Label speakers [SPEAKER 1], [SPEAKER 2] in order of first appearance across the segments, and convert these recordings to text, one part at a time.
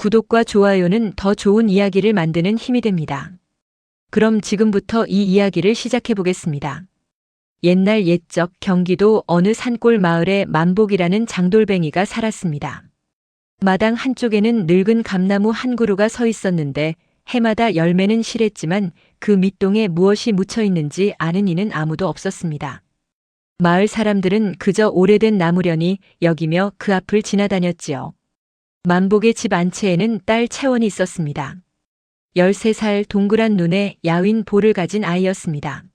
[SPEAKER 1] 구독과 좋아요는 더 좋은 이야기를 만드는 힘이 됩니다. 그럼 지금부터 이 이야기를 시작해 보겠습니다. 옛날 옛적 경기도 어느 산골 마을에 만복이라는 장돌뱅이가 살았습니다. 마당 한쪽에는 늙은 감나무 한 그루가 서 있었는데 해마다 열매는 실했지만 그 밑동에 무엇이 묻혀 있는지 아는 이는 아무도 없었습니다. 마을 사람들은 그저 오래된 나무려니 여기며 그 앞을 지나다녔지요. 만복의 집 안채에는 딸 채원이 있었습니다. 13살 동그란 눈에 야윈 볼을 가진 아이였습니다.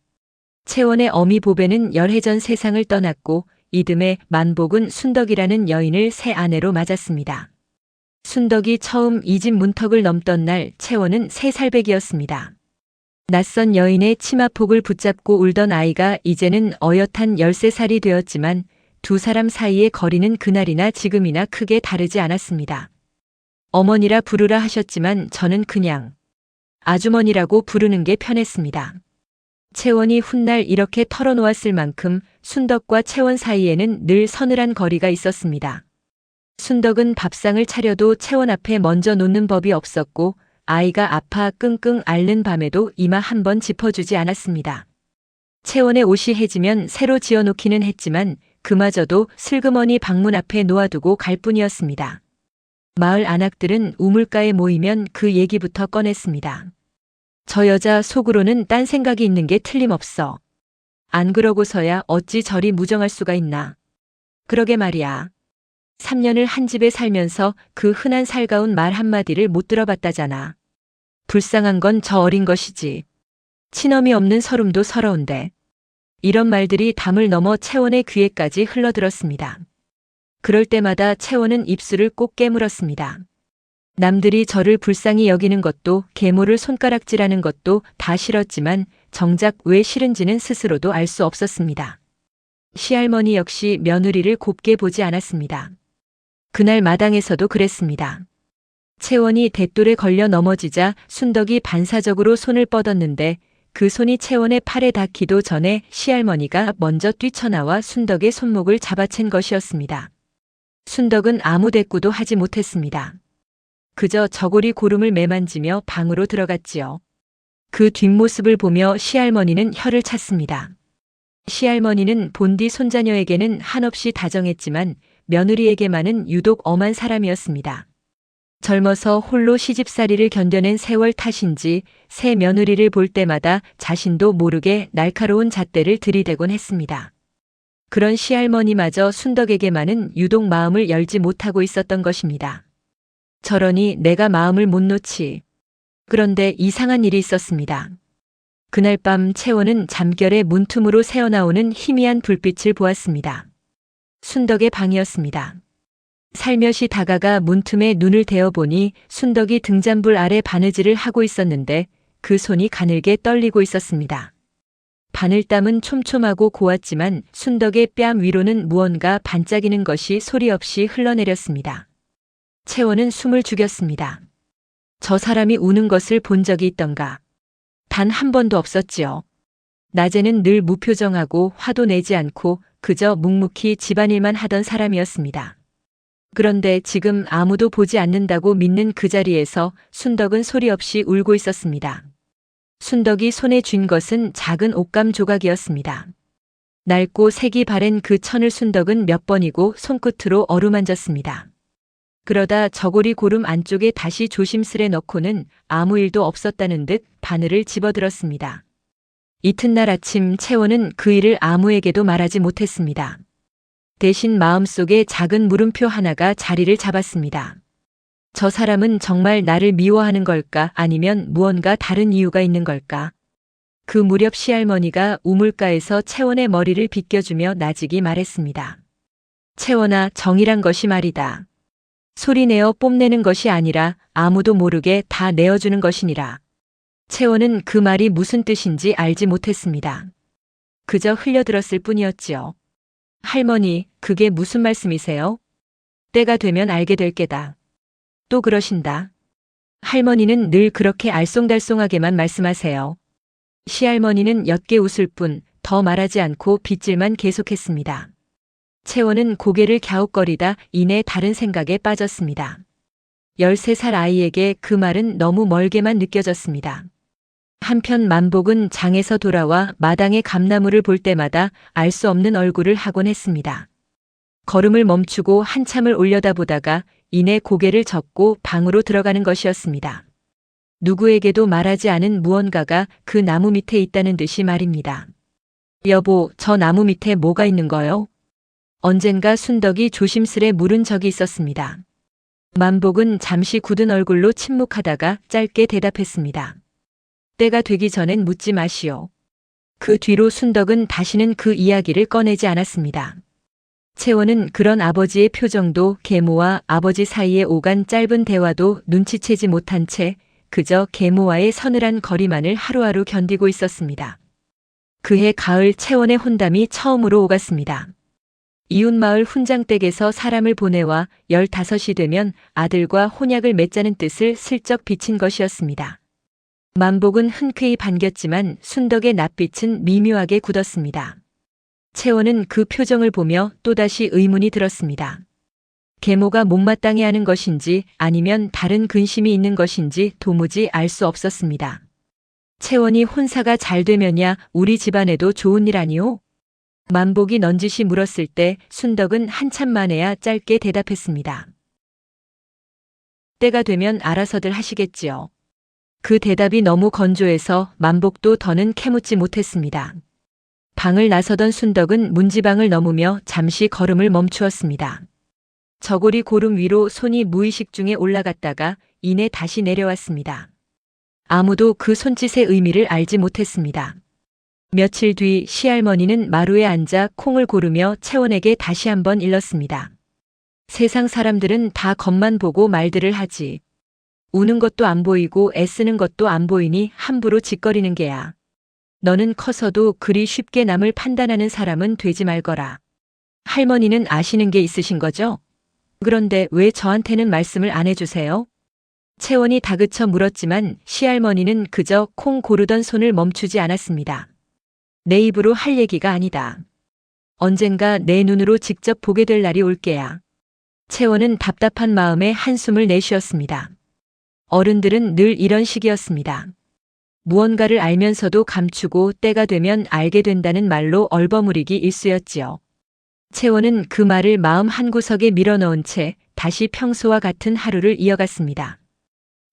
[SPEAKER 1] 채원의 어미 보배는 열해 전 세상을 떠났고 이듬해 만복은 순덕이라는 여인을 새 아내로 맞았습니다. 순덕이 처음 이 집 문턱을 넘던 날 채원은 3살배기였습니다. 낯선 여인의 치마폭을 붙잡고 울던 아이가 이제는 어엿한 13살이 되었지만 두 사람 사이의 거리는 그날이나 지금이나 크게 다르지 않았습니다. 어머니라 부르라 하셨지만 저는 그냥 아주머니라고 부르는 게 편했습니다. 채원이 훗날 이렇게 털어놓았을 만큼 순덕과 채원 사이에는 늘 서늘한 거리가 있었습니다. 순덕은 밥상을 차려도 채원 앞에 먼저 놓는 법이 없었고 아이가 아파 끙끙 앓는 밤에도 이마 한 번 짚어주지 않았습니다. 채원의 옷이 해지면 새로 지어놓기는 했지만 그마저도 슬그머니 방문 앞에 놓아두고 갈 뿐이었습니다. 마을 안악들은 우물가에 모이면 그 얘기부터 꺼냈습니다. 저 여자 속으로는 딴 생각이 있는 게 틀림없어. 안 그러고서야 어찌 저리 무정할 수가 있나. 그러게 말이야. 3년을 한 집에 살면서 그 흔한 살가운 말 한마디를 못 들어봤다잖아. 불쌍한 건 저 어린 것이지. 친엄이 없는 서름도 서러운데. 이런 말들이 담을 넘어 채원의 귀에까지 흘러들었습니다. 그럴 때마다 채원은 입술을 꼭 깨물었습니다. 남들이 저를 불쌍히 여기는 것도 계모를 손가락질하는 것도 다 싫었지만 정작 왜 싫은지는 스스로도 알 수 없었습니다. 시할머니 역시 며느리를 곱게 보지 않았습니다. 그날 마당에서도 그랬습니다. 채원이 대돌에 걸려 넘어지자 순덕이 반사적으로 손을 뻗었는데 그 손이 채원의 팔에 닿기도 전에 시할머니가 먼저 뛰쳐나와 순덕의 손목을 잡아챈 것이었습니다. 순덕은 아무 대꾸도 하지 못했습니다. 그저 저고리 고름을 매만지며 방으로 들어갔지요. 그 뒷모습을 보며 시할머니는 혀를 찼습니다. 시할머니는 본디 손자녀에게는 한없이 다정했지만 며느리에게만은 유독 엄한 사람이었습니다. 젊어서 홀로 시집살이를 견뎌낸 세월 탓인지 새 며느리를 볼 때마다 자신도 모르게 날카로운 잣대를 들이대곤 했습니다. 그런 시할머니마저 순덕에게만은 유독 마음을 열지 못하고 있었던 것입니다. 저러니 내가 마음을 못 놓지. 그런데 이상한 일이 있었습니다. 그날 밤 채원은 잠결에 문틈으로 새어나오는 희미한 불빛을 보았습니다. 순덕의 방이었습니다. 살며시 다가가 문틈에 눈을 대어보니 순덕이 등잔불 아래 바느질을 하고 있었는데 그 손이 가늘게 떨리고 있었습니다. 바늘땀은 촘촘하고 고왔지만 순덕의 뺨 위로는 무언가 반짝이는 것이 소리 없이 흘러내렸습니다. 채원은 숨을 죽였습니다. 저 사람이 우는 것을 본 적이 있던가. 단 한 번도 없었지요. 낮에는 늘 무표정하고 화도 내지 않고 그저 묵묵히 집안일만 하던 사람이었습니다. 그런데 지금 아무도 보지 않는다고 믿는 그 자리에서 순덕은 소리 없이 울고 있었습니다. 순덕이 손에 쥔 것은 작은 옷감 조각이었습니다. 낡고 색이 바랜 그 천을 순덕은 몇 번이고 손끝으로 어루만졌습니다. 그러다 저고리 고름 안쪽에 다시 조심스레 넣고는 아무 일도 없었다는 듯 바늘을 집어들었습니다. 이튿날 아침 채원은 그 일을 아무에게도 말하지 못했습니다. 대신 마음속에 작은 물음표 하나가 자리를 잡았습니다. 저 사람은 정말 나를 미워하는 걸까 아니면 무언가 다른 이유가 있는 걸까? 그 무렵 시할머니가 우물가에서 채원의 머리를 빗겨주며 나직이 말했습니다. 채원아, 정이란 것이 말이다. 소리내어 뽐내는 것이 아니라 아무도 모르게 다 내어주는 것이니라. 채원은 그 말이 무슨 뜻인지 알지 못했습니다. 그저 흘려들었을 뿐이었지요. 할머니, 그게 무슨 말씀이세요? 때가 되면 알게 될 게다. 또 그러신다. 할머니는 늘 그렇게 알쏭달쏭하게만 말씀하세요. 시할머니는 옅게 웃을 뿐 더 말하지 않고 빗질만 계속했습니다. 채원은 고개를 갸웃거리다 이내 다른 생각에 빠졌습니다. 13살 아이에게 그 말은 너무 멀게만 느껴졌습니다. 한편 만복은 장에서 돌아와 마당의 감나무를 볼 때마다 알 수 없는 얼굴을 하곤 했습니다. 걸음을 멈추고 한참을 올려다보다가 이내 고개를 젓고 방으로 들어가는 것이었습니다. 누구에게도 말하지 않은 무언가가 그 나무 밑에 있다는 듯이 말입니다. 여보, 저 나무 밑에 뭐가 있는 거요? 언젠가 순덕이 조심스레 물은 적이 있었습니다. 만복은 잠시 굳은 얼굴로 침묵하다가 짧게 대답했습니다. 때가 되기 전엔 묻지 마시오. 그 뒤로 순덕은 다시는 그 이야기를 꺼내지 않았습니다. 채원은 그런 아버지의 표정도 계모와 아버지 사이에 오간 짧은 대화도 눈치채지 못한 채 그저 계모와의 서늘한 거리만을 하루하루 견디고 있었습니다. 그해 가을 채원의 혼담이 처음으로 오갔습니다. 이웃마을 훈장댁에서 사람을 보내와 15이 되면 아들과 혼약을 맺자는 뜻을 슬쩍 비친 것이었습니다. 만복은 흔쾌히 반겼지만 순덕의 낯빛은 미묘하게 굳었습니다. 채원은 그 표정을 보며 또다시 의문이 들었습니다. 계모가 못마땅해 하는 것인지 아니면 다른 근심이 있는 것인지 도무지 알 수 없었습니다. 채원이 혼사가 잘 되면야 우리 집안에도 좋은 일 아니오? 만복이 넌지시 물었을 때 순덕은 한참 만에야 짧게 대답했습니다. 때가 되면 알아서들 하시겠지요. 그 대답이 너무 건조해서 만복도 더는 캐묻지 못했습니다. 방을 나서던 순덕은 문지방을 넘으며 잠시 걸음을 멈추었습니다. 저고리 고름 위로 손이 무의식 중에 올라갔다가 이내 다시 내려왔습니다. 아무도 그 손짓의 의미를 알지 못했습니다. 며칠 뒤 시할머니는 마루에 앉아 콩을 고르며 채원에게 다시 한번 일렀습니다. 세상 사람들은 다 겉만 보고 말들을 하지. 우는 것도 안 보이고 애쓰는 것도 안 보이니 함부로 짓거리는 게야. 너는 커서도 그리 쉽게 남을 판단하는 사람은 되지 말거라. 할머니는 아시는 게 있으신 거죠? 그런데 왜 저한테는 말씀을 안 해주세요? 채원이 다그쳐 물었지만 시할머니는 그저 콩 고르던 손을 멈추지 않았습니다. 내 입으로 할 얘기가 아니다. 언젠가 내 눈으로 직접 보게 될 날이 올 게야. 채원은 답답한 마음에 한숨을 내쉬었습니다. 어른들은 늘 이런 식이었습니다. 무언가를 알면서도 감추고 때가 되면 알게 된다는 말로 얼버무리기 일쑤였지요. 채원은 그 말을 마음 한구석에 밀어넣은 채 다시 평소와 같은 하루를 이어갔습니다.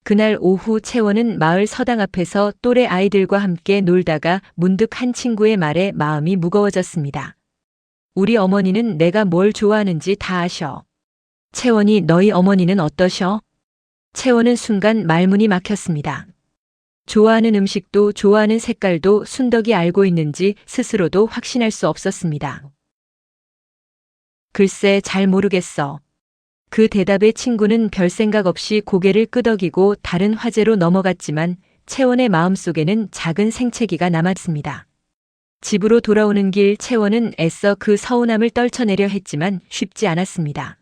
[SPEAKER 1] 그날 오후 채원은 마을 서당 앞에서 또래 아이들과 함께 놀다가 문득 한 친구의 말에 마음이 무거워졌습니다. 우리 어머니는 내가 뭘 좋아하는지 다 아셔. 채원이 너희 어머니는 어떠셔? 채원은 순간 말문이 막혔습니다. 좋아하는 음식도 좋아하는 색깔도 순덕이 알고 있는지 스스로도 확신할 수 없었습니다. 글쎄 잘 모르겠어. 그 대답에 친구는 별 생각 없이 고개를 끄덕이고 다른 화제로 넘어갔지만 채원의 마음속에는 작은 생채기가 남았습니다. 집으로 돌아오는 길 채원은 애써 그 서운함을 떨쳐내려 했지만 쉽지 않았습니다.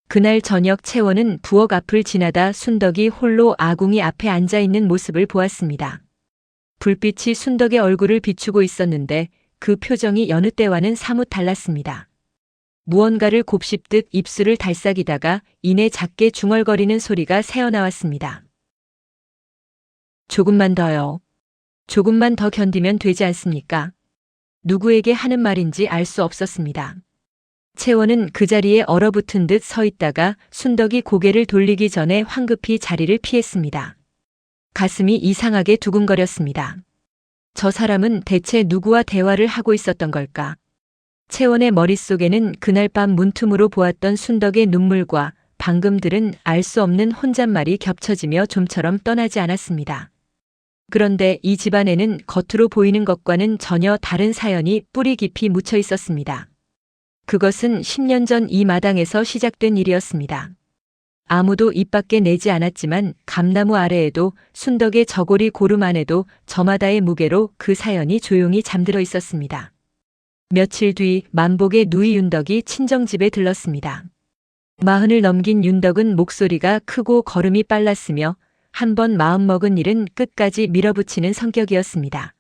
[SPEAKER 1] 그날 저녁 채원은 부엌 앞을 지나다 순덕이 홀로 아궁이 앞에 앉아있는 모습을 보았습니다. 불빛이 순덕의 얼굴을 비추고 있었는데 그 표정이 여느 때와는 사뭇 달랐습니다. 무언가를 곱씹듯 입술을 달싹이다가 이내 작게 중얼거리는 소리가 새어나왔습니다. 조금만 더요. 조금만 더 견디면 되지 않습니까? 누구에게 하는 말인지 알 수 없었습니다. 채원은 그 자리에 얼어붙은 듯 서 있다가 순덕이 고개를 돌리기 전에 황급히 자리를 피했습니다. 가슴이 이상하게 두근거렸습니다. 저 사람은 대체 누구와 대화를 하고 있었던 걸까? 채원의 머릿속에는 그날 밤 문틈으로 보았던 순덕의 눈물과 방금 들은 알 수 없는 혼잣말이 겹쳐지며 좀처럼 떠나지 않았습니다. 그런데 이 집안에는 겉으로 보이는 것과는 전혀 다른 사연이 뿌리 깊이 묻혀 있었습니다. 그것은 10년 전 이 마당에서 시작된 일이었습니다. 아무도 입 밖에 내지 않았지만 감나무 아래에도 순덕의 저고리 고름 안에도 저마다의 무게로 그 사연이 조용히 잠들어 있었습니다. 며칠 뒤 만복의 누이 윤덕이 친정집에 들렀습니다. 40을 넘긴 윤덕은 목소리가 크고 걸음이 빨랐으며 한번 마음먹은 일은 끝까지 밀어붙이는 성격이었습니다.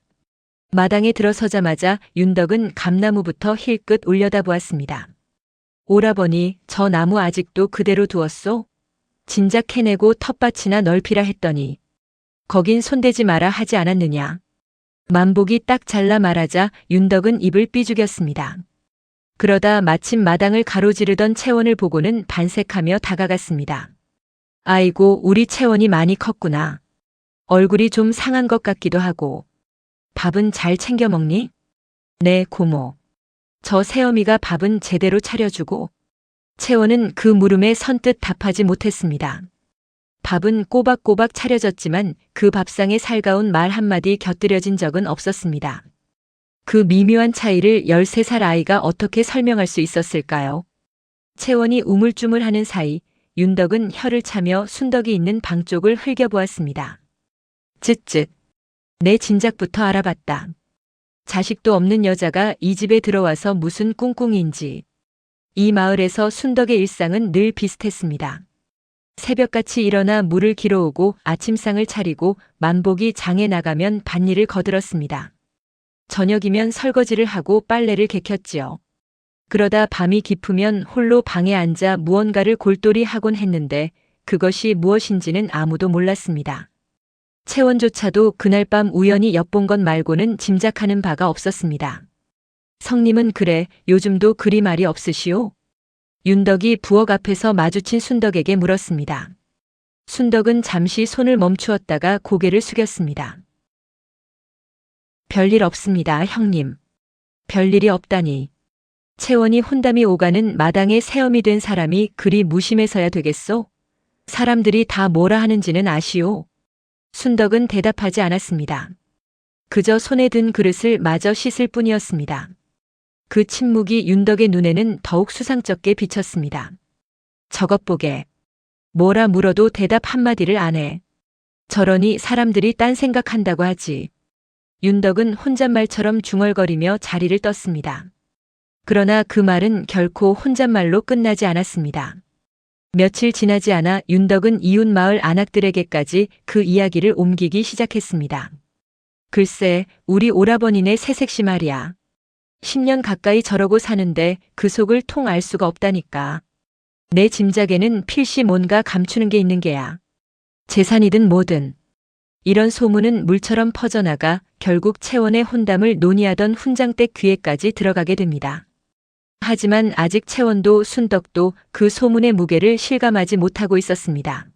[SPEAKER 1] 마당에 들어서자마자 윤덕은 감나무부터 힐끗 올려다보았습니다. 오라버니, 저 나무 아직도 그대로 두었소? 진작 해내고 텃밭이나 넓히라 했더니 거긴 손대지 마라 하지 않았느냐. 만복이 딱 잘라 말하자 윤덕은 입을 삐죽였습니다. 그러다 마침 마당을 가로지르던 채원을 보고는 반색하며 다가갔습니다. 아이고, 우리 채원이 많이 컸구나. 얼굴이 좀 상한 것 같기도 하고. 밥은 잘 챙겨 먹니? 네, 고모. 저 새어미가 밥은 제대로 차려주고. 채원은 그 물음에 선뜻 답하지 못했습니다. 밥은 꼬박꼬박 차려졌지만 그 밥상에 살가운 말 한마디 곁들여진 적은 없었습니다. 그 미묘한 차이를 13살 아이가 어떻게 설명할 수 있었을까요? 채원이 우물쭈물하는 사이 윤덕은 혀를 차며 순덕이 있는 방 쪽을 흘겨보았습니다. 쯧쯧. 내 진작부터 알아봤다. 자식도 없는 여자가 이 집에 들어와서 무슨 꿍꿍이인지. 이 마을에서 순덕의 일상은 늘 비슷했습니다. 새벽같이 일어나 물을 길어오고 아침상을 차리고 만복이 장에 나가면 밭일을 거들었습니다. 저녁이면 설거지를 하고 빨래를 개켰지요. 그러다 밤이 깊으면 홀로 방에 앉아 무언가를 골똘히 하곤 했는데 그것이 무엇인지는 아무도 몰랐습니다. 채원조차도 그날 밤 우연히 엿본 것 말고는 짐작하는 바가 없었습니다. 성님은 그래 요즘도 그리 말이 없으시오? 윤덕이 부엌 앞에서 마주친 순덕에게 물었습니다. 순덕은 잠시 손을 멈추었다가 고개를 숙였습니다. 별일 없습니다, 형님. 별일이 없다니. 채원이 혼담이 오가는 마당에 새엄이 된 사람이 그리 무심해서야 되겠소? 사람들이 다 뭐라 하는지는 아시오? 순덕은 대답하지 않았습니다. 그저 손에 든 그릇을 마저 씻을 뿐이었습니다. 그 침묵이 윤덕의 눈에는 더욱 수상쩍게 비쳤습니다. 저것 보게. 뭐라 물어도 대답 한마디를 안 해. 저러니 사람들이 딴 생각한다고 하지. 윤덕은 혼잣말처럼 중얼거리며 자리를 떴습니다. 그러나 그 말은 결코 혼잣말로 끝나지 않았습니다. 며칠 지나지 않아 윤덕은 이웃 마을 안악들에게까지 그 이야기를 옮기기 시작했습니다. 글쎄, 우리 오라버니네 새색시 말이야. 10년 가까이 저러고 사는데 그 속을 통 알 수가 없다니까. 내 짐작에는 필시 뭔가 감추는 게 있는 게야. 재산이든 뭐든. 이런 소문은 물처럼 퍼져나가 결국 채원의 혼담을 논의하던 훈장댁 귀에까지 들어가게 됩니다. 하지만 아직 채원도 순덕도 그 소문의 무게를 실감하지 못하고 있었습니다.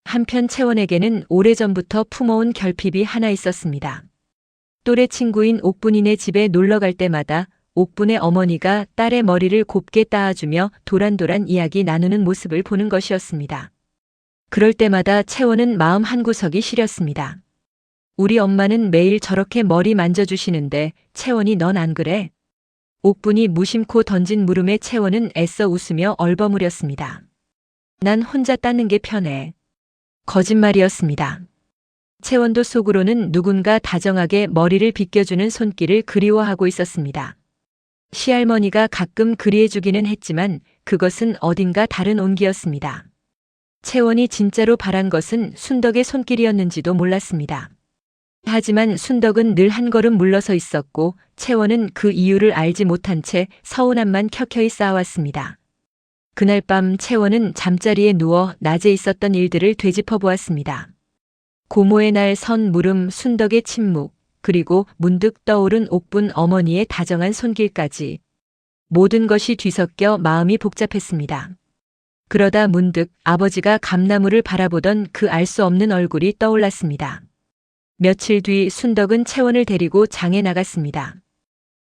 [SPEAKER 1] 한편 채원에게는 오래전부터 품어온 결핍이 하나 있었습니다. 또래 친구인 옥분이네 집에 놀러갈 때마다 옥분의 어머니가 딸의 머리를 곱게 따아주며 도란도란 이야기 나누는 모습을 보는 것이었습니다. 그럴 때마다 채원은 마음 한구석이 시렸습니다. 우리 엄마는 매일 저렇게 머리 만져주시는데 채원이 넌 안 그래? 옥분이 무심코 던진 물음에 채원은 애써 웃으며 얼버무렸습니다. 난 혼자 닦는 게 편해. 거짓말이었습니다. 채원도 속으로는 누군가 다정하게 머리를 빗겨주는 손길을 그리워하고 있었습니다. 시할머니가 가끔 그리해주기는 했지만 그것은 어딘가 다른 온기였습니다. 채원이 진짜로 바란 것은 순덕의 손길이었는지도 몰랐습니다. 하지만 순덕은 늘 한 걸음 물러서 있었고 채원은 그 이유를 알지 못한 채 서운함만 켜켜이 쌓아왔습니다. 그날 밤 채원은 잠자리에 누워 낮에 있었던 일들을 되짚어 보았습니다. 고모의 날 선 물음, 순덕의 침묵, 그리고 문득 떠오른 옥분 어머니의 다정한 손길까지. 모든 것이 뒤섞여 마음이 복잡했습니다. 그러다 문득 아버지가 감나무를 바라보던 그 알 수 없는 얼굴이 떠올랐습니다. 며칠 뒤 순덕은 채원을 데리고 장에 나갔습니다.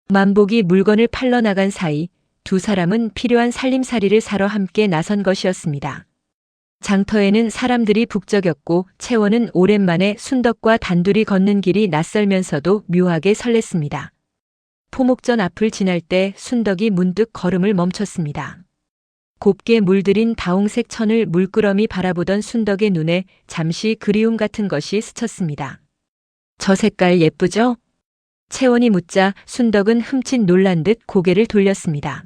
[SPEAKER 1] 만복이 물건을 팔러 나간 사이 두 사람은 필요한 살림살이를 사러 함께 나선 것이었습니다. 장터에는 사람들이 북적였고 채원은 오랜만에 순덕과 단둘이 걷는 길이 낯설면서도 묘하게 설렜습니다. 포목전 앞을 지날 때 순덕이 문득 걸음을 멈췄습니다. 곱게 물들인 다홍색 천을 물끄러미 바라보던 순덕의 눈에 잠시 그리움 같은 것이 스쳤습니다. 저 색깔 예쁘죠? 채원이 묻자 순덕은 흠칫 놀란 듯 고개를 돌렸습니다.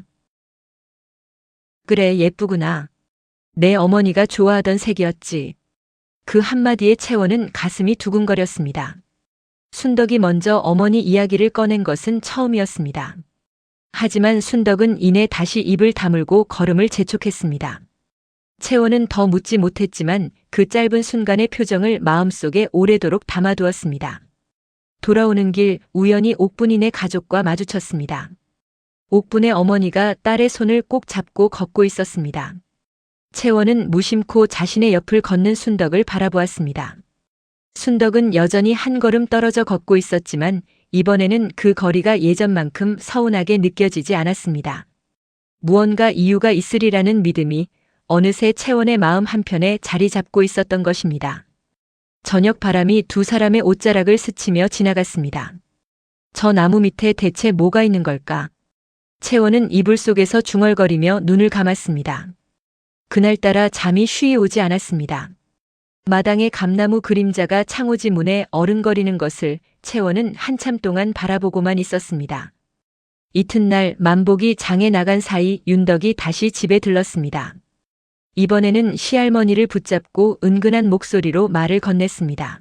[SPEAKER 1] 그래, 예쁘구나. 내 어머니가 좋아하던 색이었지. 그 한마디에 채원은 가슴이 두근거렸습니다. 순덕이 먼저 어머니 이야기를 꺼낸 것은 처음이었습니다. 하지만 순덕은 이내 다시 입을 다물고 걸음을 재촉했습니다. 채원은 더 묻지 못했지만 그 짧은 순간의 표정을 마음속에 오래도록 담아두었습니다. 돌아오는 길 우연히 옥분이네 가족과 마주쳤습니다. 옥분의 어머니가 딸의 손을 꼭 잡고 걷고 있었습니다. 채원은 무심코 자신의 옆을 걷는 순덕을 바라보았습니다. 순덕은 여전히 한 걸음 떨어져 걷고 있었지만 이번에는 그 거리가 예전만큼 서운하게 느껴지지 않았습니다. 무언가 이유가 있으리라는 믿음이 어느새 채원의 마음 한편에 자리 잡고 있었던 것입니다. 저녁 바람이 두 사람의 옷자락을 스치며 지나갔습니다. 저 나무 밑에 대체 뭐가 있는 걸까? 채원은 이불 속에서 중얼거리며 눈을 감았습니다. 그날따라 잠이 쉬이 오지 않았습니다. 마당의 감나무 그림자가 창호지 문에 어른거리는 것을 채원은 한참 동안 바라보고만 있었습니다. 이튿날 만복이 장에 나간 사이 윤덕이 다시 집에 들렀습니다. 이번에는 시할머니를 붙잡고 은근한 목소리로 말을 건넸습니다.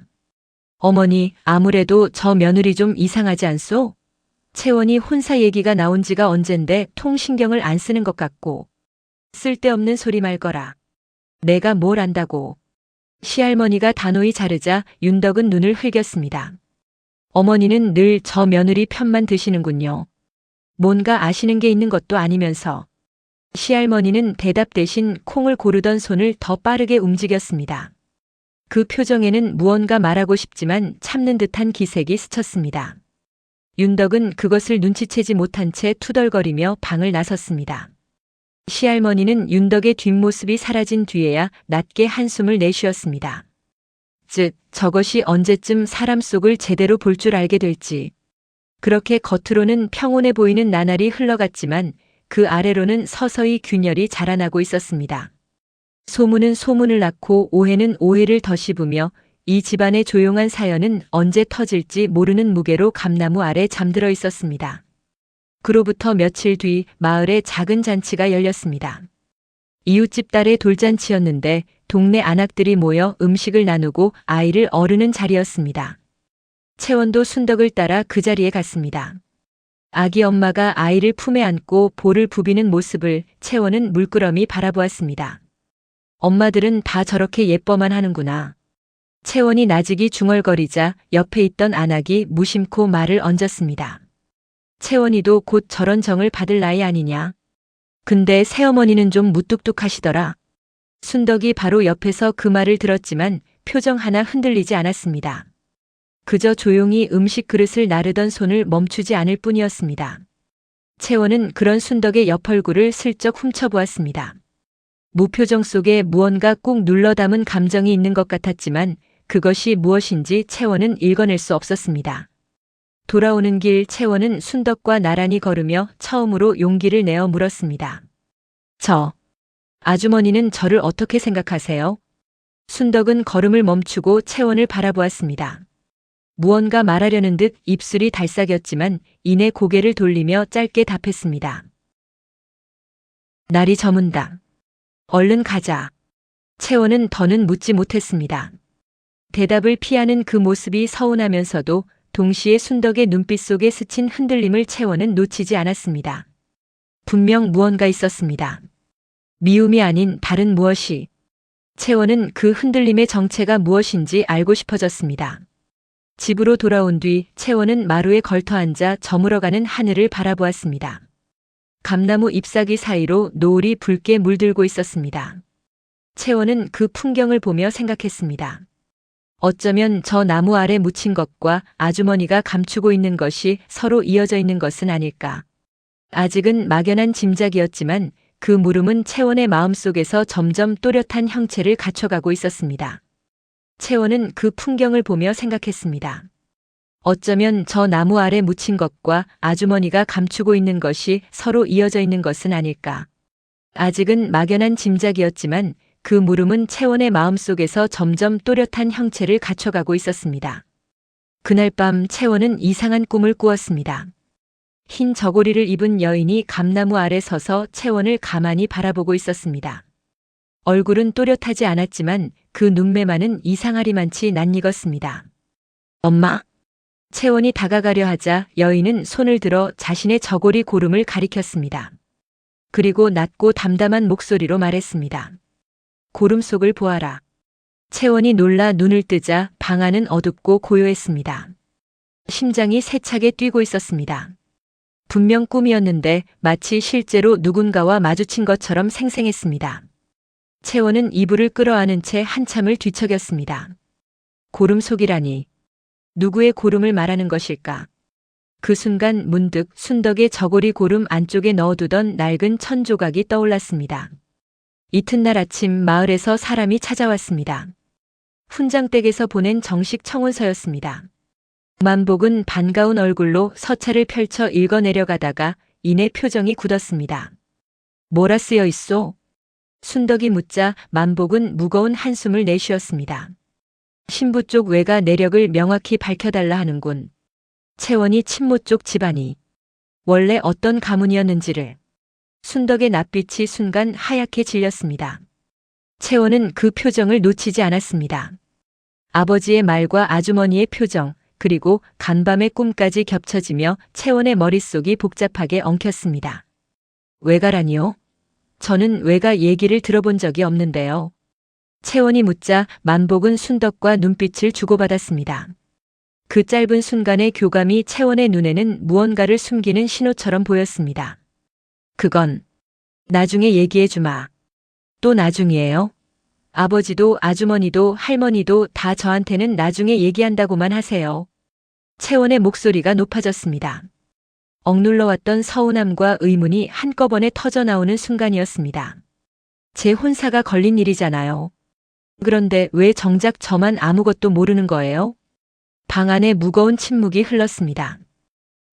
[SPEAKER 1] 어머니, 아무래도 저 며느리 좀 이상하지 않소? 채원이 혼사 얘기가 나온 지가 언젠데 통 신경을 안 쓰는 것 같고. 쓸데없는 소리 말거라. 내가 뭘 안다고. 시할머니가 단호히 자르자 윤덕은 눈을 흘겼습니다. 어머니는 늘 저 며느리 편만 드시는군요. 뭔가 아시는 게 있는 것도 아니면서. 시할머니는 대답 대신 콩을 고르던 손을 더 빠르게 움직였습니다. 그 표정에는 무언가 말하고 싶지만 참는 듯한 기색이 스쳤습니다. 윤덕은 그것을 눈치채지 못한 채 투덜거리며 방을 나섰습니다. 시할머니는 윤덕의 뒷모습이 사라진 뒤에야 낮게 한숨을 내쉬었습니다. 즉, 저것이 언제쯤 사람 속을 제대로 볼 줄 알게 될지. 그렇게 겉으로는 평온해 보이는 나날이 흘러갔지만 그 아래로는 서서히 균열이 자라나고 있었습니다. 소문은 소문을 낳고 오해는 오해를 덧씹으며 이 집안의 조용한 사연은 언제 터질지 모르는 무게로 감나무 아래 잠들어 있었습니다. 그로부터 며칠 뒤 마을에 작은 잔치가 열렸습니다. 이웃집 딸의 돌잔치였는데 동네 안악들이 모여 음식을 나누고 아이를 어르는 자리였습니다. 채원도 순덕을 따라 그 자리에 갔습니다. 아기 엄마가 아이를 품에 안고 볼을 부비는 모습을 채원은 물끄러미 바라보았습니다. 엄마들은 다 저렇게 예뻐만 하는구나. 채원이 나직이 중얼거리자 옆에 있던 안악이 무심코 말을 얹었습니다. 채원이도 곧 저런 정을 받을 나이 아니냐. 근데 새어머니는 좀 무뚝뚝하시더라. 순덕이 바로 옆에서 그 말을 들었지만 표정 하나 흔들리지 않았습니다. 그저 조용히 음식 그릇을 나르던 손을 멈추지 않을 뿐이었습니다. 채원은 그런 순덕의 옆 얼굴을 슬쩍 훔쳐보았습니다. 무표정 속에 무언가 꾹 눌러 담은 감정이 있는 것 같았지만 그것이 무엇인지 채원은 읽어낼 수 없었습니다. 돌아오는 길 채원은 순덕과 나란히 걸으며 처음으로 용기를 내어 물었습니다. 아주머니는 저를 어떻게 생각하세요? 순덕은 걸음을 멈추고 채원을 바라보았습니다. 무언가 말하려는 듯 입술이 달싹였지만 이내 고개를 돌리며 짧게 답했습니다. 날이 저문다. 얼른 가자. 채원은 더는 묻지 못했습니다. 대답을 피하는 그 모습이 서운하면서도 동시에 순덕의 눈빛 속에 스친 흔들림을 채원은 놓치지 않았습니다. 분명 무언가 있었습니다. 미움이 아닌 다른 무엇이. 채원은 그 흔들림의 정체가 무엇인지 알고 싶어졌습니다. 집으로 돌아온 뒤 채원은 마루에 걸터앉아 저물어가는 하늘을 바라보았습니다. 감나무 잎사귀 사이로 노을이 붉게 물들고 있었습니다. 채원은 그 풍경을 보며 생각했습니다. 어쩌면 저 나무 아래 묻힌 것과 아주머니가 감추고 있는 것이 서로 이어져 있는 것은 아닐까. 아직은 막연한 짐작이었지만 그 물음은 채원의 마음속에서 점점 또렷한 형체를 갖춰가고 있었습니다. 채원은 그 풍경을 보며 생각했습니다. 어쩌면 저 나무 아래 묻힌 것과 아주머니가 감추고 있는 것이 서로 이어져 있는 것은 아닐까. 아직은 막연한 짐작이었지만 그 물음은 채원의 마음속에서 점점 또렷한 형체를 갖춰가고 있었습니다. 그날 밤 채원은 이상한 꿈을 꾸었습니다. 흰 저고리를 입은 여인이 감나무 아래 서서 채원을 가만히 바라보고 있었습니다. 얼굴은 또렷하지 않았지만 그 눈매만은 이상하리만치 낯익었습니다. 엄마? 채원이 다가가려 하자 여인은 손을 들어 자신의 저고리 고름을 가리켰습니다. 그리고 낮고 담담한 목소리로 말했습니다. 고름 속을 보아라. 채원이 놀라 눈을 뜨자 방 안은 어둡고 고요했습니다. 심장이 세차게 뛰고 있었습니다. 분명 꿈이었는데 마치 실제로 누군가와 마주친 것처럼 생생했습니다. 채원은 이불을 끌어안은 채 한참을 뒤척였습니다. 고름 속이라니. 누구의 고름을 말하는 것일까? 그 순간 문득 순덕의 저고리 고름 안쪽에 넣어두던 낡은 천 조각이 떠올랐습니다. 이튿날 아침 마을에서 사람이 찾아왔습니다. 훈장댁에서 보낸 정식 청혼서였습니다. 만복은 반가운 얼굴로 서찰을 펼쳐 읽어내려가다가 이내 표정이 굳었습니다. 뭐라 쓰여 있소? 순덕이 묻자 만복은 무거운 한숨을 내쉬었습니다. 신부 쪽 외가 내력을 명확히 밝혀달라 하는군. 채원이 친모 쪽 집안이 원래 어떤 가문이었는지를. 순덕의 낯빛이 순간 하얗게 질렸습니다. 채원은 그 표정을 놓치지 않았습니다. 아버지의 말과 아주머니의 표정, 그리고 간밤의 꿈까지 겹쳐지며 채원의 머릿속이 복잡하게 엉켰습니다. 외가라니요? 저는 외가 얘기를 들어본 적이 없는데요. 채원이 묻자 만복은 순덕과 눈빛을 주고받았습니다. 그 짧은 순간의 교감이 채원의 눈에는 무언가를 숨기는 신호처럼 보였습니다. 그건 나중에 얘기해 주마. 또 나중이에요? 아버지도 아주머니도 할머니도 다 저한테는 나중에 얘기한다고만 하세요. 채원의 목소리가 높아졌습니다. 억눌러왔던 서운함과 의문이 한꺼번에 터져나오는 순간이었습니다. 제 혼사가 걸린 일이잖아요. 그런데 왜 정작 저만 아무것도 모르는 거예요? 방 안에 무거운 침묵이 흘렀습니다.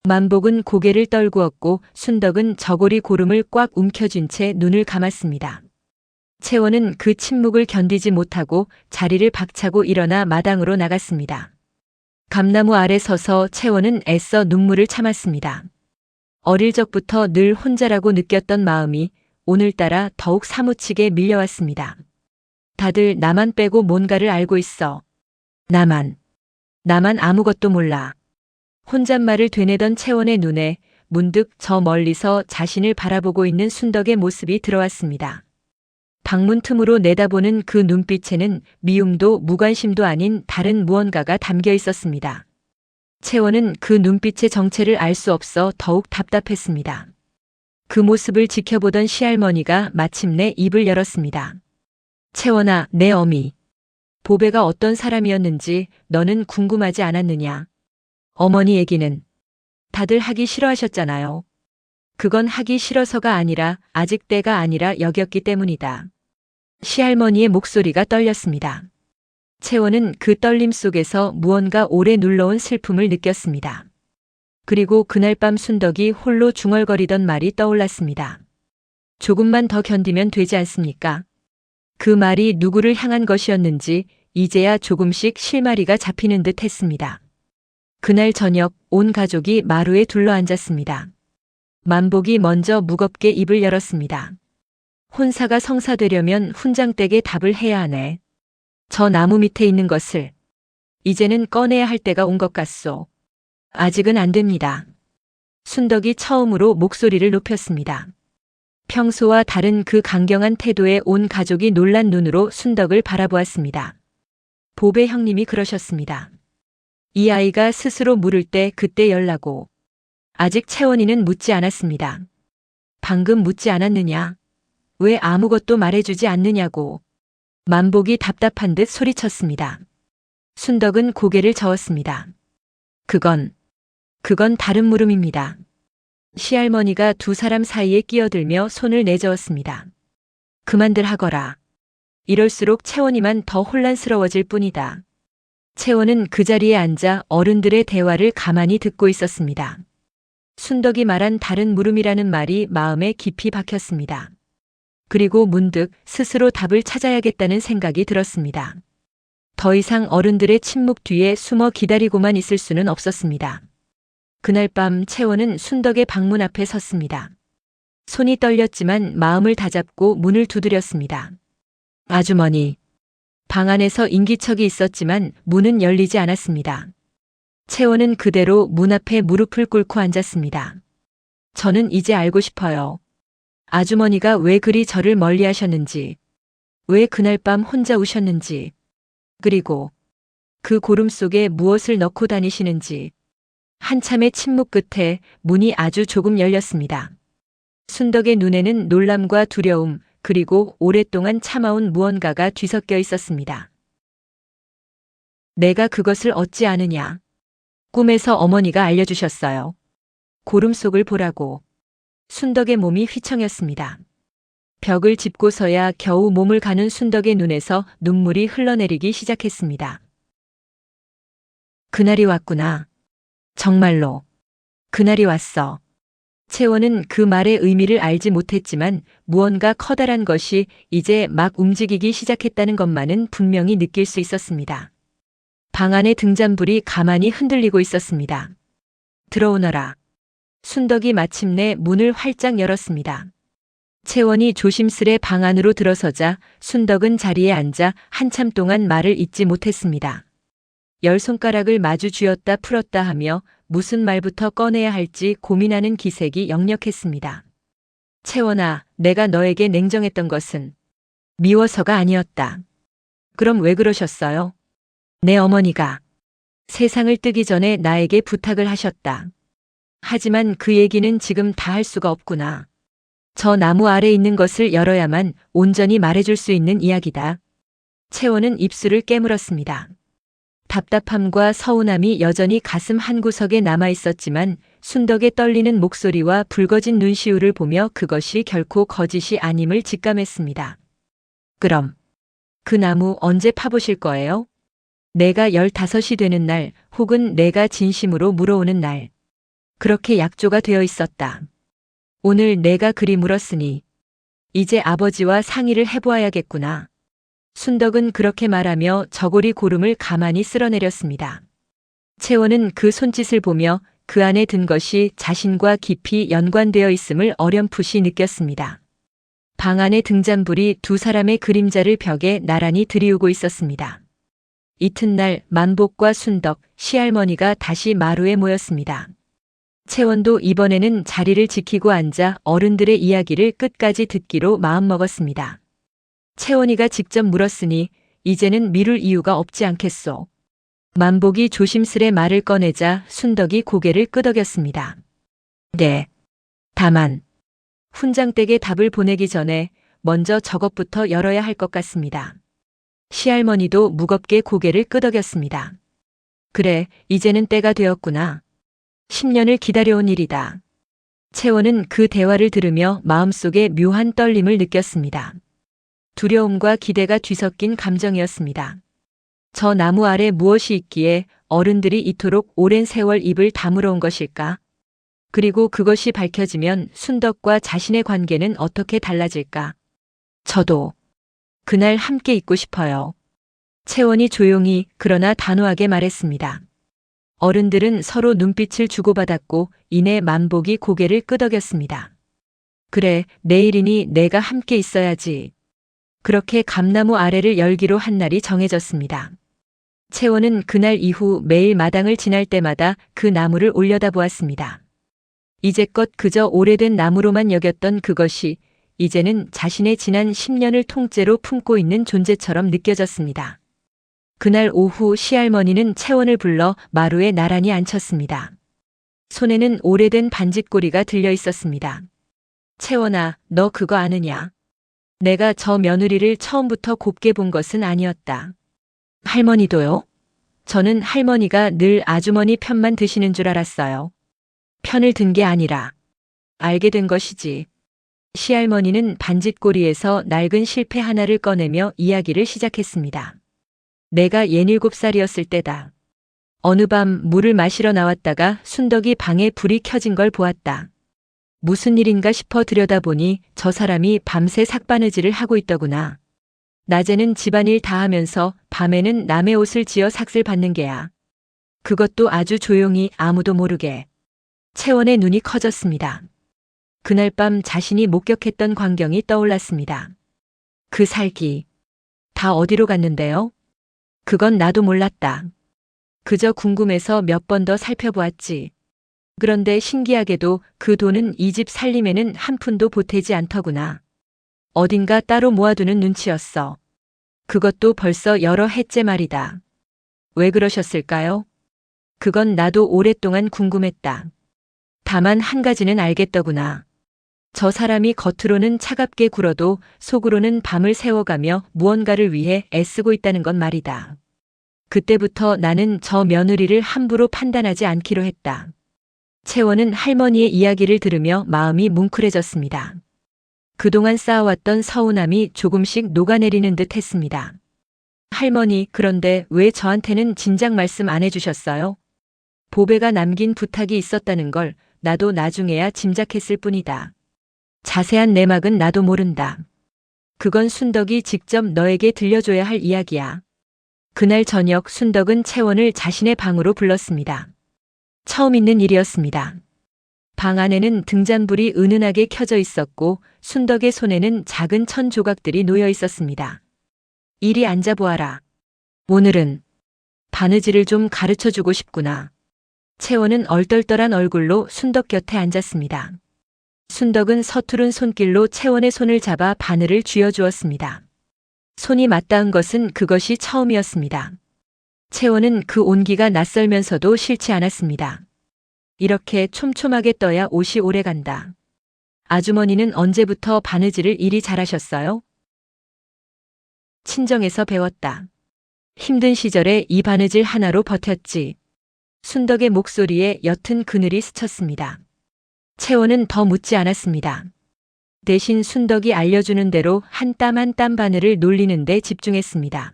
[SPEAKER 1] 만복은 고개를 떨구었고 순덕은 저고리 고름을 꽉 움켜쥔 채 눈을 감았습니다. 채원은 그 침묵을 견디지 못하고 자리를 박차고 일어나 마당으로 나갔습니다. 감나무 아래 서서 채원은 애써 눈물을 참았습니다. 어릴 적부터 늘 혼자라고 느꼈던 마음이 오늘따라 더욱 사무치게 밀려왔습니다. 다들 나만 빼고 뭔가를 알고 있어. 나만 아무것도 몰라. 혼잣말을 되뇌던 채원의 눈에 문득 저 멀리서 자신을 바라보고 있는 순덕의 모습이 들어왔습니다. 방문 틈으로 내다보는 그 눈빛에는 미움도 무관심도 아닌 다른 무언가가 담겨 있었습니다. 채원은 그 눈빛의 정체를 알 수 없어 더욱 답답했습니다. 그 모습을 지켜보던 시할머니가 마침내 입을 열었습니다. 채원아, 내 어미. 보배가 어떤 사람이었는지 너는 궁금하지 않았느냐? 어머니 얘기는 다들 하기 싫어하셨잖아요. 그건 하기 싫어서가 아니라 아직 때가 아니라 여겼기 때문이다. 시할머니의 목소리가 떨렸습니다. 채원은 그 떨림 속에서 무언가 오래 눌러온 슬픔을 느꼈습니다. 그리고 그날 밤 순덕이 홀로 중얼거리던 말이 떠올랐습니다. 조금만 더 견디면 되지 않습니까? 그 말이 누구를 향한 것이었는지 이제야 조금씩 실마리가 잡히는 듯 했습니다. 그날 저녁 온 가족이 마루에 둘러앉았습니다. 만복이 먼저 무겁게 입을 열었습니다. 혼사가 성사되려면 훈장댁에 답을 해야 하네. 저 나무 밑에 있는 것을 이제는 꺼내야 할 때가 온 것 같소. 아직은 안 됩니다. 순덕이 처음으로 목소리를 높였습니다. 평소와 다른 그 강경한 태도에 온 가족이 놀란 눈으로 순덕을 바라보았습니다. 보배 형님이 그러셨습니다. 이 아이가 스스로 물을 때 그때 열라고. 아직 채원이는 묻지 않았습니다. 방금 묻지 않았느냐? 왜 아무것도 말해주지 않느냐고. 만복이 답답한 듯 소리쳤습니다. 순덕은 고개를 저었습니다. 그건 다른 물음입니다. 시할머니가 두 사람 사이에 끼어들며 손을 내저었습니다. 그만들 하거라. 이럴수록 채원이만 더 혼란스러워질 뿐이다. 채원은 그 자리에 앉아 어른들의 대화를 가만히 듣고 있었습니다. 순덕이 말한 다른 물음이라는 말이 마음에 깊이 박혔습니다. 그리고 문득 스스로 답을 찾아야겠다는 생각이 들었습니다. 더 이상 어른들의 침묵 뒤에 숨어 기다리고만 있을 수는 없었습니다. 그날 밤 채원은 순덕의 방문 앞에 섰습니다. 손이 떨렸지만 마음을 다잡고 문을 두드렸습니다. 아주머니. 방 안에서 인기척이 있었지만 문은 열리지 않았습니다. 채원은 그대로 문 앞에 무릎을 꿇고 앉았습니다. 저는 이제 알고 싶어요. 아주머니가 왜 그리 저를 멀리 하셨는지. 왜 그날 밤 혼자 우셨는지, 그리고 그 고름 속에 무엇을 넣고 다니시는지. 한참의 침묵 끝에 문이 아주 조금 열렸습니다. 순덕의 눈에는 놀람과 두려움, 그리고 오랫동안 참아온 무언가가 뒤섞여 있었습니다. 내가 그것을 얻지 않으냐. 꿈에서 어머니가 알려주셨어요. 고름 속을 보라고. 순덕의 몸이 휘청였습니다. 벽을 짚고서야 겨우 몸을 가는 순덕의 눈에서 눈물이 흘러내리기 시작했습니다. 그날이 왔구나. 정말로. 그날이 왔어. 채원은 그 말의 의미를 알지 못했지만 무언가 커다란 것이 이제 막 움직이기 시작했다는 것만은 분명히 느낄 수 있었습니다. 방 안의 등잔불이 가만히 흔들리고 있었습니다. 들어오너라. 순덕이 마침내 문을 활짝 열었습니다. 채원이 조심스레 방 안으로 들어서자 순덕은 자리에 앉아 한참 동안 말을 잇지 못했습니다. 열 손가락을 마주 쥐었다 풀었다 하며 무슨 말부터 꺼내야 할지 고민하는 기색이 역력했습니다. 채원아, 내가 너에게 냉정했던 것은 미워서가 아니었다. 그럼 왜 그러셨어요? 내 어머니가 세상을 뜨기 전에 나에게 부탁을 하셨다. 하지만 그 얘기는 지금 다 할 수가 없구나. 저 나무 아래 있는 것을 열어야만 온전히 말해줄 수 있는 이야기다. 채원은 입술을 깨물었습니다. 답답함과 서운함이 여전히 가슴 한구석에 남아 있었지만 순덕의 떨리는 목소리와 붉어진 눈시울을 보며 그것이 결코 거짓이 아님을 직감했습니다. 그럼 그 나무 언제 파보실 거예요? 내가 15이 되는 날 혹은 내가 진심으로 물어오는 날. 그렇게 약조가 되어 있었다. 오늘 내가 그리 물었으니 이제 아버지와 상의를 해보아야겠구나. 순덕은 그렇게 말하며 저고리 고름을 가만히 쓸어내렸습니다. 채원은 그 손짓을 보며 그 안에 든 것이 자신과 깊이 연관되어 있음을 어렴풋이 느꼈습니다. 방 안의 등잔불이 두 사람의 그림자를 벽에 나란히 들이우고 있었습니다. 이튿날 만복과 순덕, 시할머니가 다시 마루에 모였습니다. 채원도 이번에는 자리를 지키고 앉아 어른들의 이야기를 끝까지 듣기로 마음먹었습니다. 채원이가 직접 물었으니 이제는 미룰 이유가 없지 않겠소. 만복이 조심스레 말을 꺼내자 순덕이 고개를 끄덕였습니다. 네. 다만 훈장댁에 답을 보내기 전에 먼저 저것부터 열어야 할 것 같습니다. 시할머니도 무겁게 고개를 끄덕였습니다. 그래, 이제는 때가 되었구나. 10년을 기다려온 일이다. 채원은 그 대화를 들으며 마음속에 묘한 떨림을 느꼈습니다. 두려움과 기대가 뒤섞인 감정이었습니다. 저 나무 아래 무엇이 있기에 어른들이 이토록 오랜 세월 입을 다물어 온 것일까? 그리고 그것이 밝혀지면 순덕과 자신의 관계는 어떻게 달라질까? 저도 그날 함께 있고 싶어요. 채원이 조용히 그러나 단호하게 말했습니다. 어른들은 서로 눈빛을 주고받았고 이내 만복이 고개를 끄덕였습니다. 그래, 내일이니 내가 함께 있어야지. 그렇게 감나무 아래를 열기로 한 날이 정해졌습니다. 채원은 그날 이후 매일 마당을 지날 때마다 그 나무를 올려다보았습니다. 이제껏 그저 오래된 나무로만 여겼던 그것이 이제는 자신의 지난 10년을 통째로 품고 있는 존재처럼 느껴졌습니다. 그날 오후 시할머니는 채원을 불러 마루에 나란히 앉혔습니다. 손에는 오래된 반짓고리가 들려 있었습니다. 채원아, 너 그거 아느냐? 내가 저 며느리를 처음부터 곱게 본 것은 아니었다. 할머니도요? 저는 할머니가 늘 아주머니 편만 드시는 줄 알았어요. 편을 든 게 아니라 알게 된 것이지. 시할머니는 반짓고리에서 낡은 실패 하나를 꺼내며 이야기를 시작했습니다. 내가 17살이었을 때다. 어느 밤 물을 마시러 나왔다가 순덕이 방에 불이 켜진 걸 보았다. 무슨 일인가 싶어 들여다보니 저 사람이 밤새 삭바느질을 하고 있더구나. 낮에는 집안일 다 하면서 밤에는 남의 옷을 지어 삭슬 받는 게야. 그것도 아주 조용히 아무도 모르게. 채원의 눈이 커졌습니다. 그날 밤 자신이 목격했던 광경이 떠올랐습니다. 그 살기. 다 어디로 갔는데요? 그건 나도 몰랐다. 그저 궁금해서 몇 번 더 살펴보았지. 그런데 신기하게도 그 돈은 이 집 살림에는 한 푼도 보태지 않더구나. 어딘가 따로 모아두는 눈치였어. 그것도 벌써 여러 해째 말이다. 왜 그러셨을까요? 그건 나도 오랫동안 궁금했다. 다만 한 가지는 알겠더구나. 저 사람이 겉으로는 차갑게 굴어도 속으로는 밤을 새워가며 무언가를 위해 애쓰고 있다는 건 말이다. 그때부터 나는 저 며느리를 함부로 판단하지 않기로 했다. 채원은 할머니의 이야기를 들으며 마음이 뭉클해졌습니다. 그동안 쌓아왔던 서운함이 조금씩 녹아내리는 듯 했습니다. 할머니, 그런데 왜 저한테는 진작 말씀 안 해주셨어요? 보배가 남긴 부탁이 있었다는 걸 나도 나중에야 짐작했을 뿐이다. 자세한 내막은 나도 모른다. 그건 순덕이 직접 너에게 들려줘야 할 이야기야. 그날 저녁 순덕은 채원을 자신의 방으로 불렀습니다. 처음 있는 일이었습니다. 방 안에는 등잔불이 은은하게 켜져 있었고 순덕의 손에는 작은 천 조각들이 놓여 있었습니다. 이리 앉아보아라. 오늘은 바느질을 좀 가르쳐주고 싶구나. 채원은 얼떨떨한 얼굴로 순덕 곁에 앉았습니다. 순덕은 서투른 손길로 채원의 손을 잡아 바늘을 쥐어주었습니다. 손이 맞닿은 것은 그것이 처음이었습니다. 채원은 그 온기가 낯설면서도 싫지 않았습니다. 이렇게 촘촘하게 떠야 옷이 오래간다. 아주머니는 언제부터 바느질을 이리 잘하셨어요? 친정에서 배웠다. 힘든 시절에 이 바느질 하나로 버텼지. 순덕의 목소리에 옅은 그늘이 스쳤습니다. 채원은 더 묻지 않았습니다. 대신 순덕이 알려주는 대로 한 땀 한 땀 바늘을 놀리는 데 집중했습니다.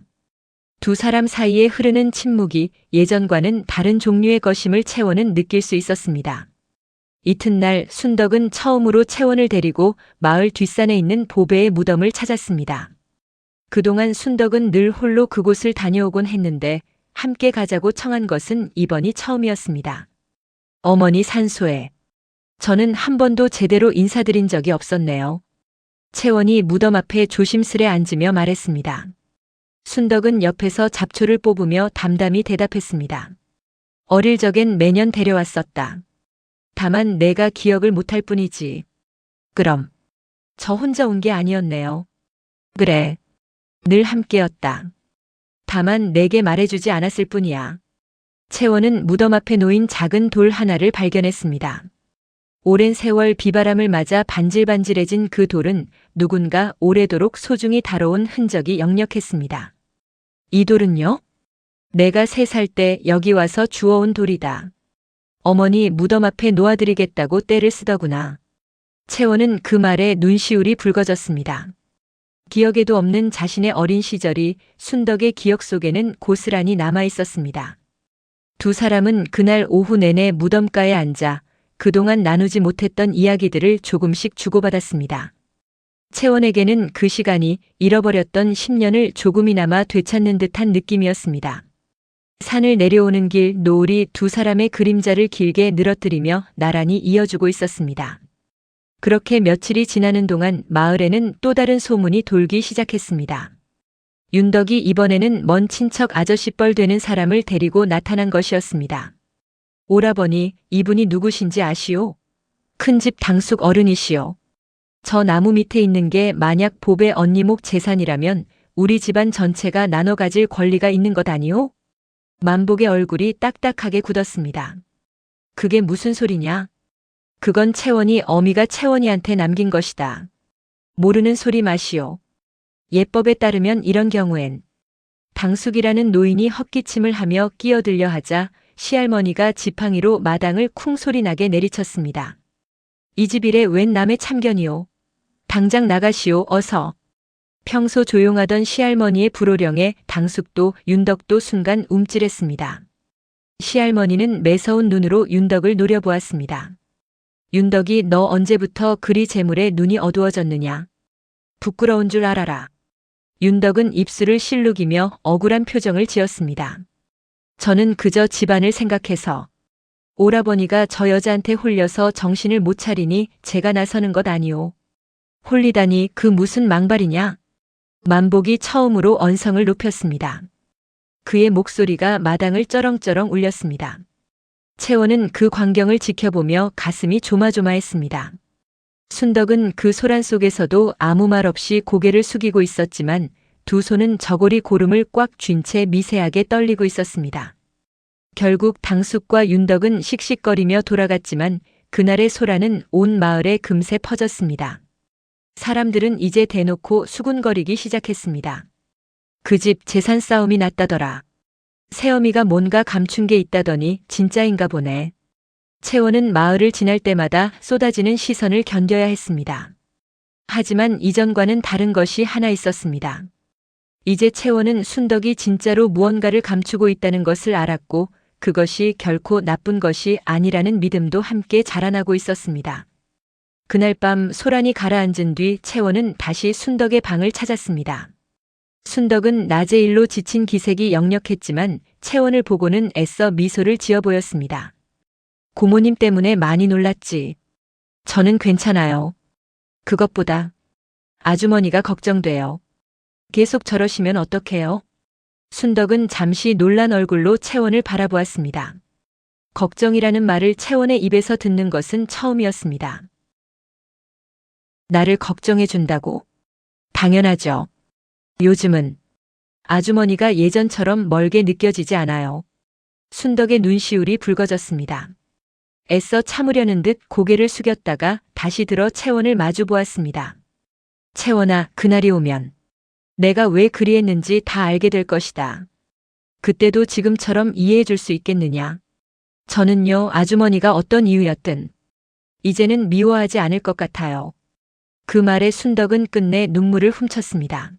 [SPEAKER 1] 두 사람 사이에 흐르는 침묵이 예전과는 다른 종류의 것임을 채원은 느낄 수 있었습니다. 이튿날 순덕은 처음으로 채원을 데리고 마을 뒷산에 있는 보배의 무덤을 찾았습니다. 그동안 순덕은 늘 홀로 그곳을 다녀오곤 했는데 함께 가자고 청한 것은 이번이 처음이었습니다. 어머니 산소에 저는 한 번도 제대로 인사드린 적이 없었네요. 채원이 무덤 앞에 조심스레 앉으며 말했습니다. 순덕은 옆에서 잡초를 뽑으며 담담히 대답했습니다. 어릴 적엔 매년 데려왔었다. 다만 내가 기억을 못할 뿐이지. 그럼 저 혼자 온 게 아니었네요. 그래. 늘 함께였다. 다만 내게 말해주지 않았을 뿐이야. 채원은 무덤 앞에 놓인 작은 돌 하나를 발견했습니다. 오랜 세월 비바람을 맞아 반질반질해진 그 돌은 누군가 오래도록 소중히 다뤄온 흔적이 역력했습니다. 이 돌은요? 내가 3살 때 여기 와서 주워온 돌이다. 어머니 무덤 앞에 놓아드리겠다고 떼를 쓰더구나. 채원은 그 말에 눈시울이 붉어졌습니다. 기억에도 없는 자신의 어린 시절이 순덕의 기억 속에는 고스란히 남아 있었습니다. 두 사람은 그날 오후 내내 무덤가에 앉아 그동안 나누지 못했던 이야기들을 조금씩 주고받았습니다. 채원에게는 그 시간이 잃어버렸던 10년을 조금이나마 되찾는 듯한 느낌이었습니다. 산을 내려오는 길 노을이 두 사람의 그림자를 길게 늘어뜨리며 나란히 이어주고 있었습니다. 그렇게 며칠이 지나는 동안 마을에는 또 다른 소문이 돌기 시작했습니다. 윤덕이 이번에는 먼 친척 아저씨뻘 되는 사람을 데리고 나타난 것이었습니다. 오라버니, 이분이 누구신지 아시오? 큰집 당숙 어른이시오. 저 나무 밑에 있는 게 만약 보배 언니목 재산이라면 우리 집안 전체가 나눠 가질 권리가 있는 것 아니오? 만복의 얼굴이 딱딱하게 굳었습니다. 그게 무슨 소리냐? 그건 채원이 어미가 채원이한테 남긴 것이다. 모르는 소리 마시오. 예법에 따르면 이런 경우엔 당숙이라는 노인이 헛기침을 하며 끼어들려 하자 시할머니가 지팡이로 마당을 쿵 소리나게 내리쳤습니다. 이 집 일에 웬 남의 참견이오. 당장 나가시오, 어서. 평소 조용하던 시할머니의 불호령에 당숙도 윤덕도 순간 움찔했습니다. 시할머니는 매서운 눈으로 윤덕을 노려보았습니다. 윤덕이 너 언제부터 그리 재물에 눈이 어두워졌느냐. 부끄러운 줄 알아라. 윤덕은 입술을 실룩이며 억울한 표정을 지었습니다. 저는 그저 집안을 생각해서 오라버니가 저 여자한테 홀려서 정신을 못 차리니 제가 나서는 것 아니오. 홀리다니 그 무슨 망발이냐. 만복이 처음으로 언성을 높였습니다. 그의 목소리가 마당을 쩌렁쩌렁 울렸습니다. 채원은 그 광경을 지켜보며 가슴이 조마조마했습니다. 순덕은 그 소란 속에서도 아무 말 없이 고개를 숙이고 있었지만 두 손은 저고리 고름을 꽉 쥔 채 미세하게 떨리고 있었습니다. 결국 당숙과 윤덕은 씩씩거리며 돌아갔지만 그날의 소란은 온 마을에 금세 퍼졌습니다. 사람들은 이제 대놓고 수군거리기 시작했습니다. 그 집 재산 싸움이 났다더라. 새어미가 뭔가 감춘 게 있다더니 진짜인가 보네. 채원은 마을을 지날 때마다 쏟아지는 시선을 견뎌야 했습니다. 하지만 이전과는 다른 것이 하나 있었습니다. 이제 채원은 순덕이 진짜로 무언가를 감추고 있다는 것을 알았고 그것이 결코 나쁜 것이 아니라는 믿음도 함께 자라나고 있었습니다. 그날 밤 소란이 가라앉은 뒤 채원은 다시 순덕의 방을 찾았습니다. 순덕은 낮의 일로 지친 기색이 역력했지만 채원을 보고는 애써 미소를 지어 보였습니다. 고모님 때문에 많이 놀랐지. 저는 괜찮아요. 그것보다 아주머니가 걱정돼요. 계속 저러시면 어떡해요? 순덕은 잠시 놀란 얼굴로 채원을 바라보았습니다. 걱정이라는 말을 채원의 입에서 듣는 것은 처음이었습니다. 나를 걱정해 준다고? 당연하죠. 요즘은 아주머니가 예전처럼 멀게 느껴지지 않아요. 순덕의 눈시울이 붉어졌습니다. 애써 참으려는 듯 고개를 숙였다가 다시 들어 채원을 마주 보았습니다. 채원아, 그날이 오면 내가 왜 그리했는지 다 알게 될 것이다. 그때도 지금처럼 이해해 줄 수 있겠느냐? 저는요, 아주머니가 어떤 이유였든 이제는 미워하지 않을 것 같아요. 그 말에 순덕은 끝내 눈물을 훔쳤습니다.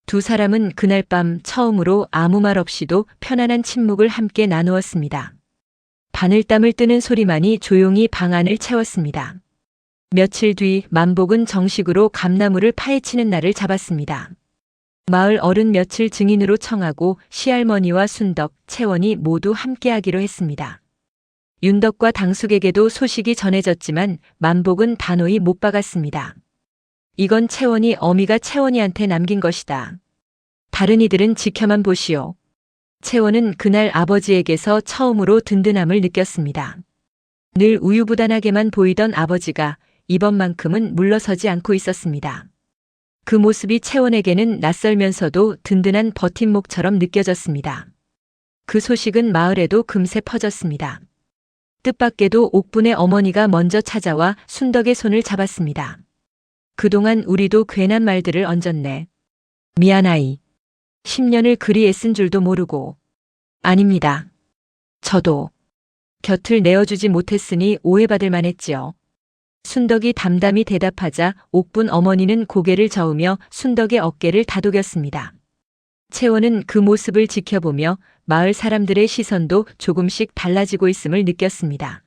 [SPEAKER 1] 두 사람은 그날 밤 처음으로 아무 말 없이도 편안한 침묵을 함께 나누었습니다. 바늘땀을 뜨는 소리만이 조용히 방 안을 채웠습니다. 며칠 뒤 만복은 정식으로 감나무를 파헤치는 날을 잡았습니다. 마을 어른 며칠 증인으로 청하고 시할머니와 순덕, 채원이 모두 함께하기로 했습니다. 윤덕과 당숙에게도 소식이 전해졌지만 만복은 단호히 못 박았습니다. 이건 채원이 어미가 채원이한테 남긴 것이다. 다른 이들은 지켜만 보시오. 채원은 그날 아버지에게서 처음으로 든든함을 느꼈습니다. 늘 우유부단하게만 보이던 아버지가 이번만큼은 물러서지 않고 있었습니다. 그 모습이 채원에게는 낯설면서도 든든한 버팀목처럼 느껴졌습니다. 그 소식은 마을에도 금세 퍼졌습니다. 뜻밖에도 옥분의 어머니가 먼저 찾아와 순덕의 손을 잡았습니다. 그동안 우리도 괜한 말들을 얹었네. 미안하이. 10년을 그리 애쓴 줄도 모르고. 아닙니다. 저도 곁을 내어주지 못했으니 오해받을 만했지요. 순덕이 담담히 대답하자 옥분 어머니는 고개를 저으며 순덕의 어깨를 다독였습니다. 채원은 그 모습을 지켜보며 마을 사람들의 시선도 조금씩 달라지고 있음을 느꼈습니다.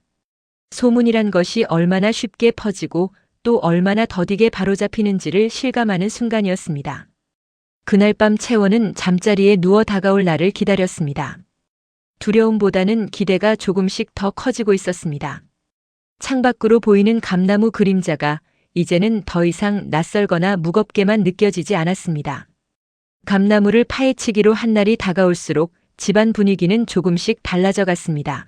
[SPEAKER 1] 소문이란 것이 얼마나 쉽게 퍼지고 또 얼마나 더디게 바로잡히는지를 실감하는 순간이었습니다. 그날 밤 채원은 잠자리에 누워 다가올 날을 기다렸습니다. 두려움보다는 기대가 조금씩 더 커지고 있었습니다. 창밖으로 보이는 감나무 그림자가 이제는 더 이상 낯설거나 무겁게만 느껴지지 않았습니다. 감나무를 파헤치기로 한 날이 다가올수록 집안 분위기는 조금씩 달라져 갔습니다.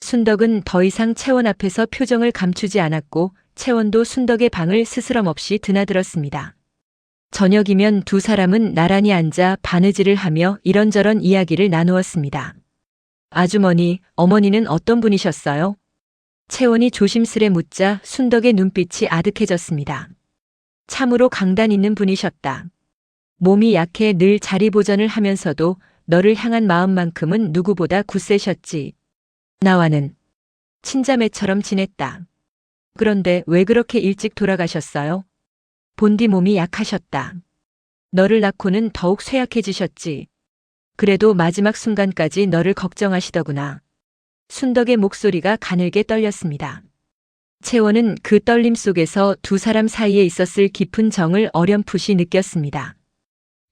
[SPEAKER 1] 순덕은 더 이상 채원 앞에서 표정을 감추지 않았고 채원도 순덕의 방을 스스럼없이 드나들었습니다. 저녁이면 두 사람은 나란히 앉아 바느질을 하며 이런저런 이야기를 나누었습니다. 아주머니, 어머니는 어떤 분이셨어요? 채원이 조심스레 묻자 순덕의 눈빛이 아득해졌습니다. 참으로 강단 있는 분이셨다. 몸이 약해 늘 자리보전을 하면서도 너를 향한 마음만큼은 누구보다 굳세셨지. 나와는 친자매처럼 지냈다. 그런데 왜 그렇게 일찍 돌아가셨어요? 본디 몸이 약하셨다. 너를 낳고는 더욱 쇠약해지셨지. 그래도 마지막 순간까지 너를 걱정하시더구나. 순덕의 목소리가 가늘게 떨렸습니다. 채원은 그 떨림 속에서 두 사람 사이에 있었을 깊은 정을 어렴풋이 느꼈습니다.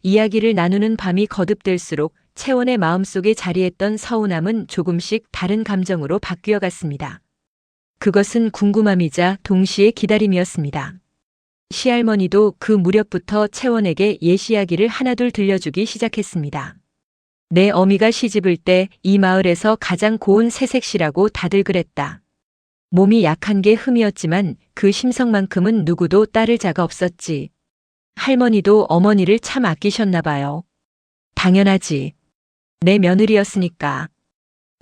[SPEAKER 1] 이야기를 나누는 밤이 거듭될수록 채원의 마음속에 자리했던 서운함은 조금씩 다른 감정으로 바뀌어 갔습니다. 그것은 궁금함이자 동시에 기다림이었습니다. 시할머니도 그 무렵부터 채원에게 옛 이야기를 하나둘 들려주기 시작했습니다. 내 어미가 시집을 때 이 마을에서 가장 고운 새색시라고 다들 그랬다. 몸이 약한 게 흠이었지만 그 심성만큼은 누구도 따를 자가 없었지. 할머니도 어머니를 참 아끼셨나 봐요. 당연하지. 내 며느리였으니까.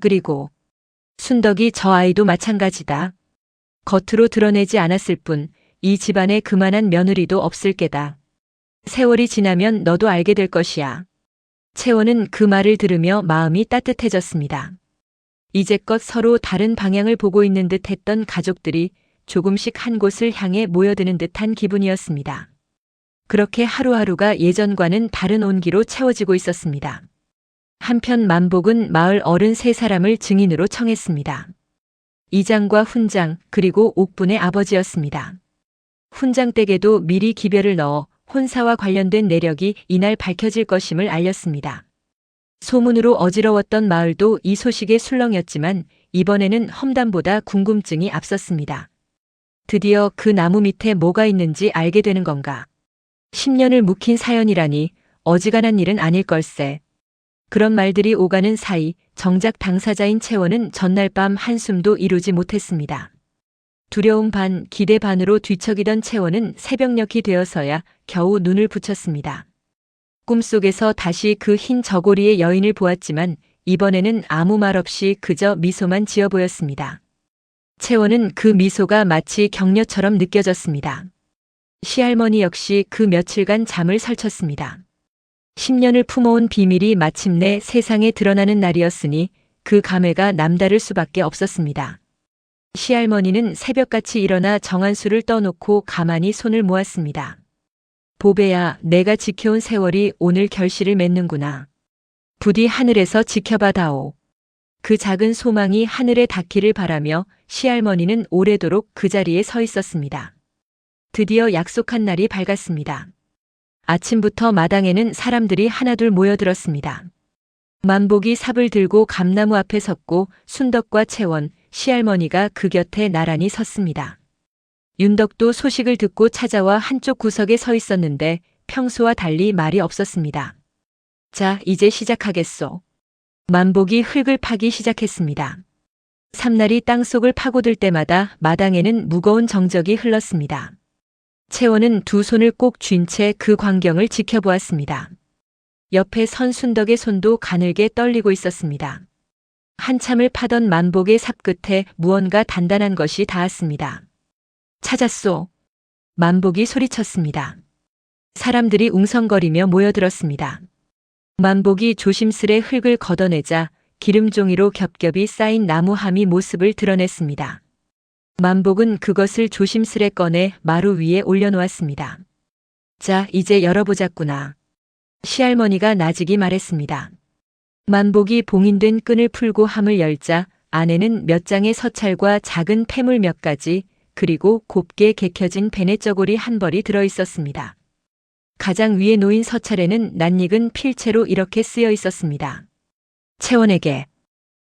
[SPEAKER 1] 그리고 순덕이 저 아이도 마찬가지다. 겉으로 드러내지 않았을 뿐 이 집안에 그만한 며느리도 없을 게다. 세월이 지나면 너도 알게 될 것이야. 채원은 그 말을 들으며 마음이 따뜻해졌습니다. 이제껏 서로 다른 방향을 보고 있는 듯 했던 가족들이 조금씩 한 곳을 향해 모여드는 듯한 기분이었습니다. 그렇게 하루하루가 예전과는 다른 온기로 채워지고 있었습니다. 한편 만복은 마을 어른 세 사람을 증인으로 청했습니다. 이장과 훈장 그리고 옥분의 아버지였습니다. 훈장 댁에도 미리 기별을 넣어 혼사와 관련된 내력이 이날 밝혀질 것임을 알렸습니다. 소문으로 어지러웠던 마을도 이 소식에 술렁였지만 이번에는 험담보다 궁금증이 앞섰습니다. 드디어 그 나무 밑에 뭐가 있는지 알게 되는 건가. 10년을 묵힌 사연이라니 어지간한 일은 아닐 걸세. 그런 말들이 오가는 사이 정작 당사자인 채원은 전날 밤 한숨도 이루지 못했습니다. 두려움 반 기대 반으로 뒤척이던 채원은 새벽녘이 되어서야 겨우 눈을 붙였습니다. 꿈속에서 다시 그 흰 저고리의 여인을 보았지만 이번에는 아무 말 없이 그저 미소만 지어 보였습니다. 채원은 그 미소가 마치 격려처럼 느껴졌습니다. 시할머니 역시 그 며칠간 잠을 설쳤습니다. 10년을 품어온 비밀이 마침내 세상에 드러나는 날이었으니 그 감회가 남다를 수밖에 없었습니다. 시할머니는 새벽같이 일어나 정한수를 떠놓고 가만히 손을 모았습니다. 보배야, 내가 지켜온 세월이 오늘 결실을 맺는구나. 부디 하늘에서 지켜봐다오. 그 작은 소망이 하늘에 닿기를 바라며 시할머니는 오래도록 그 자리에 서 있었습니다. 드디어 약속한 날이 밝았습니다. 아침부터 마당에는 사람들이 하나둘 모여들었습니다. 만복이 삽을 들고 감나무 앞에 섰고 순덕과 채원, 시할머니가 그 곁에 나란히 섰습니다. 윤덕도 소식을 듣고 찾아와 한쪽 구석에 서 있었는데 평소와 달리 말이 없었습니다. 자, 이제 시작하겠소. 만복이 흙을 파기 시작했습니다. 삼날이 땅속을 파고들 때마다 마당에는 무거운 정적이 흘렀습니다. 채원은 두 손을 꼭 쥔 채 그 광경을 지켜보았습니다. 옆에 선 순덕의 손도 가늘게 떨리고 있었습니다. 한참을 파던 만복의 삽 끝에 무언가 단단한 것이 닿았습니다. 찾았소. 만복이 소리쳤습니다. 사람들이 웅성거리며 모여들었습니다. 만복이 조심스레 흙을 걷어내자 기름종이로 겹겹이 쌓인 나무함이 모습을 드러냈습니다. 만복은 그것을 조심스레 꺼내 마루 위에 올려놓았습니다. 자, 이제 열어보자꾸나. 시할머니가 나직이 말했습니다. 만복이 봉인된 끈을 풀고 함을 열자 안에는 몇 장의 서찰과 작은 폐물 몇 가지 그리고 곱게 개켜진 베네저고리 한 벌이 들어있었습니다. 가장 위에 놓인 서찰에는 낯익은 필체로 이렇게 쓰여 있었습니다. 채원에게.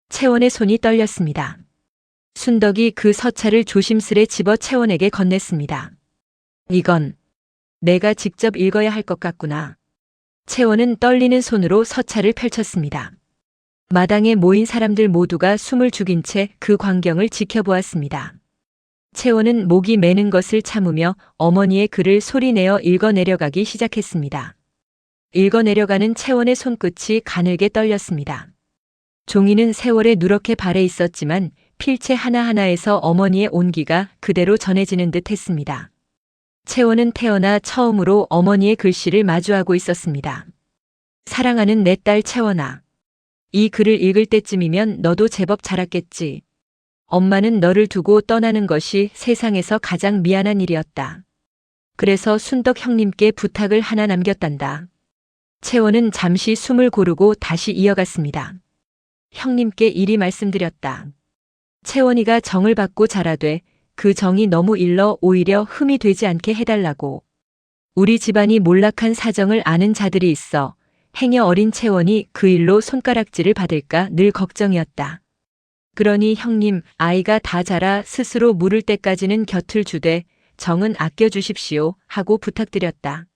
[SPEAKER 1] 채원의 손이 떨렸습니다. 순덕이 그 서찰을 조심스레 집어 채원에게 건넸습니다. 이건 내가 직접 읽어야 할 것 같구나. 채원은 떨리는 손으로 서찰을 펼쳤습니다. 마당에 모인 사람들 모두가 숨을 죽인 채 그 광경을 지켜보았습니다. 채원은 목이 매는 것을 참으며 어머니의 글을 소리내어 읽어내려가기 시작했습니다. 읽어내려가는 채원의 손끝이 가늘게 떨렸습니다. 종이는 세월에 누렇게 발해 있었지만 필체 하나하나에서 어머니의 온기가 그대로 전해지는 듯 했습니다. 채원은 태어나 처음으로 어머니의 글씨를 마주하고 있었습니다. 사랑하는 내 딸 채원아. 이 글을 읽을 때쯤이면 너도 제법 자랐겠지. 엄마는 너를 두고 떠나는 것이 세상에서 가장 미안한 일이었다. 그래서 순덕 형님께 부탁을 하나 남겼단다. 채원은 잠시 숨을 고르고 다시 이어갔습니다. 형님께 이리 말씀드렸다. 채원이가 정을 받고 자라되 그 정이 너무 일러 오히려 흠이 되지 않게 해달라고. 우리 집안이 몰락한 사정을 아는 자들이 있어 행여 어린 채원이 그 일로 손가락질을 받을까 늘 걱정이었다. 그러니 형님, 아이가 다 자라 스스로 물을 때까지는 곁을 주되 정은 아껴주십시오 하고 부탁드렸다.